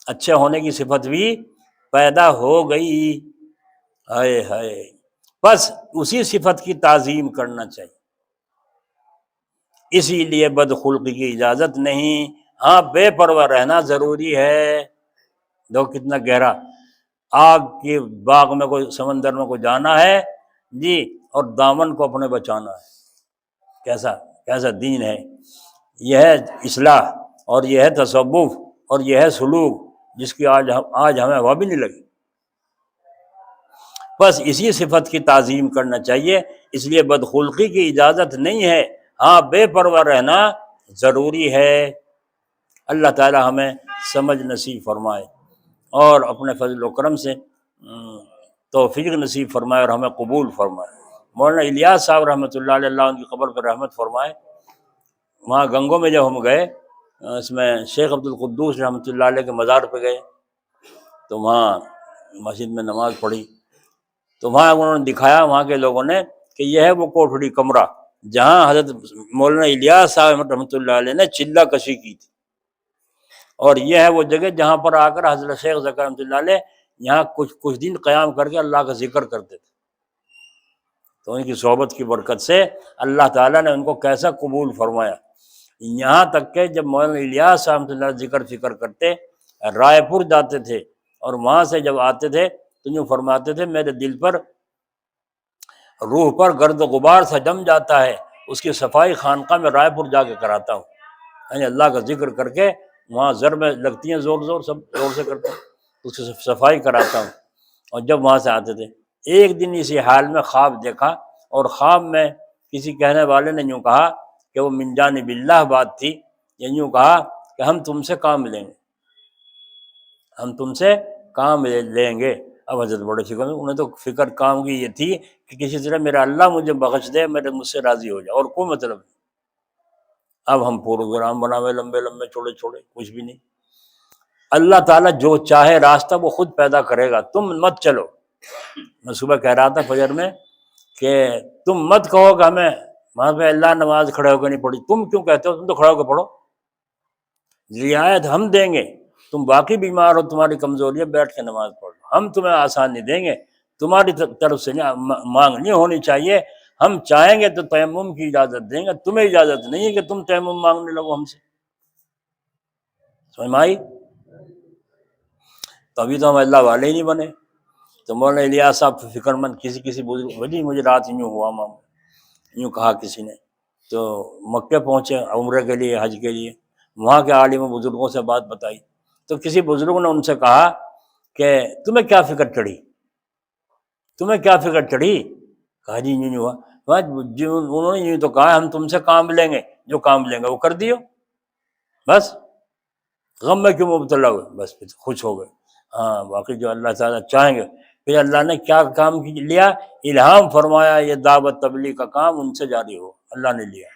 اچھے ہونے کی صفت بھی پیدا ہو گئی، ہائے ہائے۔ بس اسی صفت کی تعظیم کرنا چاہیے، اسی لیے بدخلقی کی اجازت نہیں۔ ہاں بے پرواہ رہنا ضروری ہے۔ دو کتنا گہرا، آگ کے باغ میں کوئی سمندر میں کوئی جانا ہے جی، اور دامن کو اپنے بچانا ہے، کیسا دین ہے۔ یہ ہے اصلاح اور یہ ہے تصوف اور یہ ہے سلوک جس کی آج ہمیں ہوا بھی نہیں لگی۔ بس اسی صفت کی تعظیم کرنا چاہیے، اس لیے بدخلقی کی اجازت نہیں ہے، ہاں بے پرواہ رہنا ضروری ہے۔ اللہ تعالی ہمیں سمجھ نصیب فرمائے اور اپنے فضل و کرم سے توفیق نصیب فرمائے اور ہمیں قبول فرمائے۔ مولانا الیاس صاحب رحمۃ اللہ علیہ، اللہ ان کی قبر پر رحمت فرمائے، وہاں گنگوں میں جب ہم گئے، اس میں شیخ عبد القدوس رحمۃ اللہ علیہ کے مزار پہ گئے تو وہاں مسجد میں نماز پڑھی تو وہاں انہوں نے دکھایا، وہاں کے لوگوں نے، کہ یہ ہے وہ کوٹھڑی کمرہ جہاں حضرت مولانا الیاس صاحب رحمۃ اللہ علیہ نے چلہ کشی کی تھی، اور یہ ہے وہ جگہ جہاں پر آ کر حضرت شیخ ذکر رحمۃ اللہ علیہ یہاں کچھ دن قیام کر کے اللہ کا ذکر کرتے تھے۔ تو ان کی صحبت کی برکت سے اللہ تعالیٰ نے ان کو کیسا قبول فرمایا، یہاں تک کہ جب مولانا الیاس صاحب رحمۃ اللہ ذکر فکر کرتے رائے پور جاتے تھے اور وہاں سے جب آتے تھے تو یوں فرماتے تھے میرے دل پر، روح پر گرد و غبار سا جم جاتا ہے، اس کی صفائی خانقاہ میں رائے پور جا کے کراتا ہوں، یعنی اللہ کا ذکر کر کے وہاں ضربیں لگتی ہیں زور سے کرتا ہوں، اس کی صفائی کراتا ہوں۔ اور جب وہاں سے آتے تھے ایک دن اسی حال میں خواب دیکھا، اور خواب میں کسی کہنے والے نے یوں کہا کہ وہ من جانب اللہ بات تھی، یعنی یوں کہا کہ ہم تم سے کام لیں گے، ہم تم سے کام لیں گے۔ اب حضرت بڑے فکر میں، انہیں تو فکر کام کی یہ تھی کہ کسی طرح میرا اللہ مجھے بخش دے، مجھ سے راضی ہو جائے، اور کوئی مطلب نہیں۔ اب ہم پروگرام بناوے لمبے چھوڑے کچھ بھی نہیں۔ اللہ تعالیٰ جو چاہے راستہ وہ خود پیدا کرے گا، تم مت چلو۔ میں صبح کہہ رہا تھا فجر میں کہ تم مت کہو کہ ہمیں وہاں پہ اللہ نماز کھڑے ہو کے نہیں پڑھی، تم کیوں کہتے ہو؟ تم تو کھڑے ہو کے پڑھو، رعایت ہم دیں گے، تم باقی بیمار ہو، تمہاری کمزوری ہے، بیٹھ کے نماز پڑھ لو، ہم تمہیں آسانی دیں گے، تمہاری طرف سے مانگ نہیں ہونی چاہیے، ہم چاہیں گے تو تیمم کی اجازت دیں گے، تمہیں اجازت نہیں ہے کہ تم تیمم مانگنے لگو ہم سے۔ سمجھ میں آئی؟ تو ابھی تو ہم اللہ والے ہی نہیں بنے۔ تو مولانا الیاس صاحب فکر مند کسی بزرگ وجہ مجھے رات یوں ہوا، یوں کہا کسی نے، تو مکے پہنچے عمرے کے لیے، حج کے لیے، وہاں کے عالم و بزرگوں سے بات بتائی تو کسی بزرگ نے ان سے کہا کہ تمہیں کیا فکر چڑھی، تمہیں کیا فکر چڑھی؟ کہا جی یوں ہوا۔ انہوں نے یوں تو کہا ہم تم سے کام لیں گے، جو کام لیں گے وہ کر دیو، بس غم میں کیوں مبتلا ہوئے؟ بس پھر خوش ہو گئے۔ ہاں باقی جو اللہ تعالیٰ چاہیں گے۔ پھر اللہ نے کیا کام لیا؟ الہام فرمایا یہ دعوت تبلیغ کا کام ان سے جاری ہو، اللہ نے لیا۔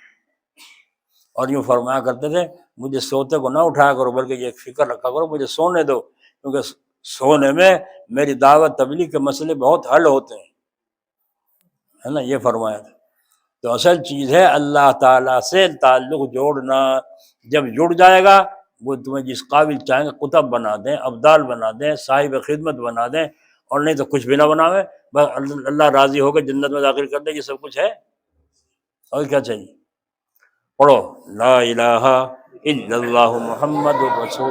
اور یوں فرمایا کرتے تھے مجھے سوتے کو نہ اٹھایا کرو، بلکہ یہ فکر رکھا کرو مجھے سونے دو، کیونکہ سونے میں میری دعوت تبلیغ کے مسئلے بہت حل ہوتے ہیں، ہے نا، یہ فرمایا تھا۔ تو اصل چیز ہے اللہ تعالیٰ سے تعلق جوڑنا، جب جڑ جائے گا وہ تمہیں جس قابل چاہیں گے قطب بنا دیں، ابدال بنا دیں، صاحب خدمت بنا دیں، اور نہیں تو کچھ بھی نہ بناویں، بس اللہ راضی ہو کے جنت میں داخل کر دے، یہ سب کچھ ہے، اور کیا چاہیے؟ پڑھو لا الہ الا اللہ محمد رسول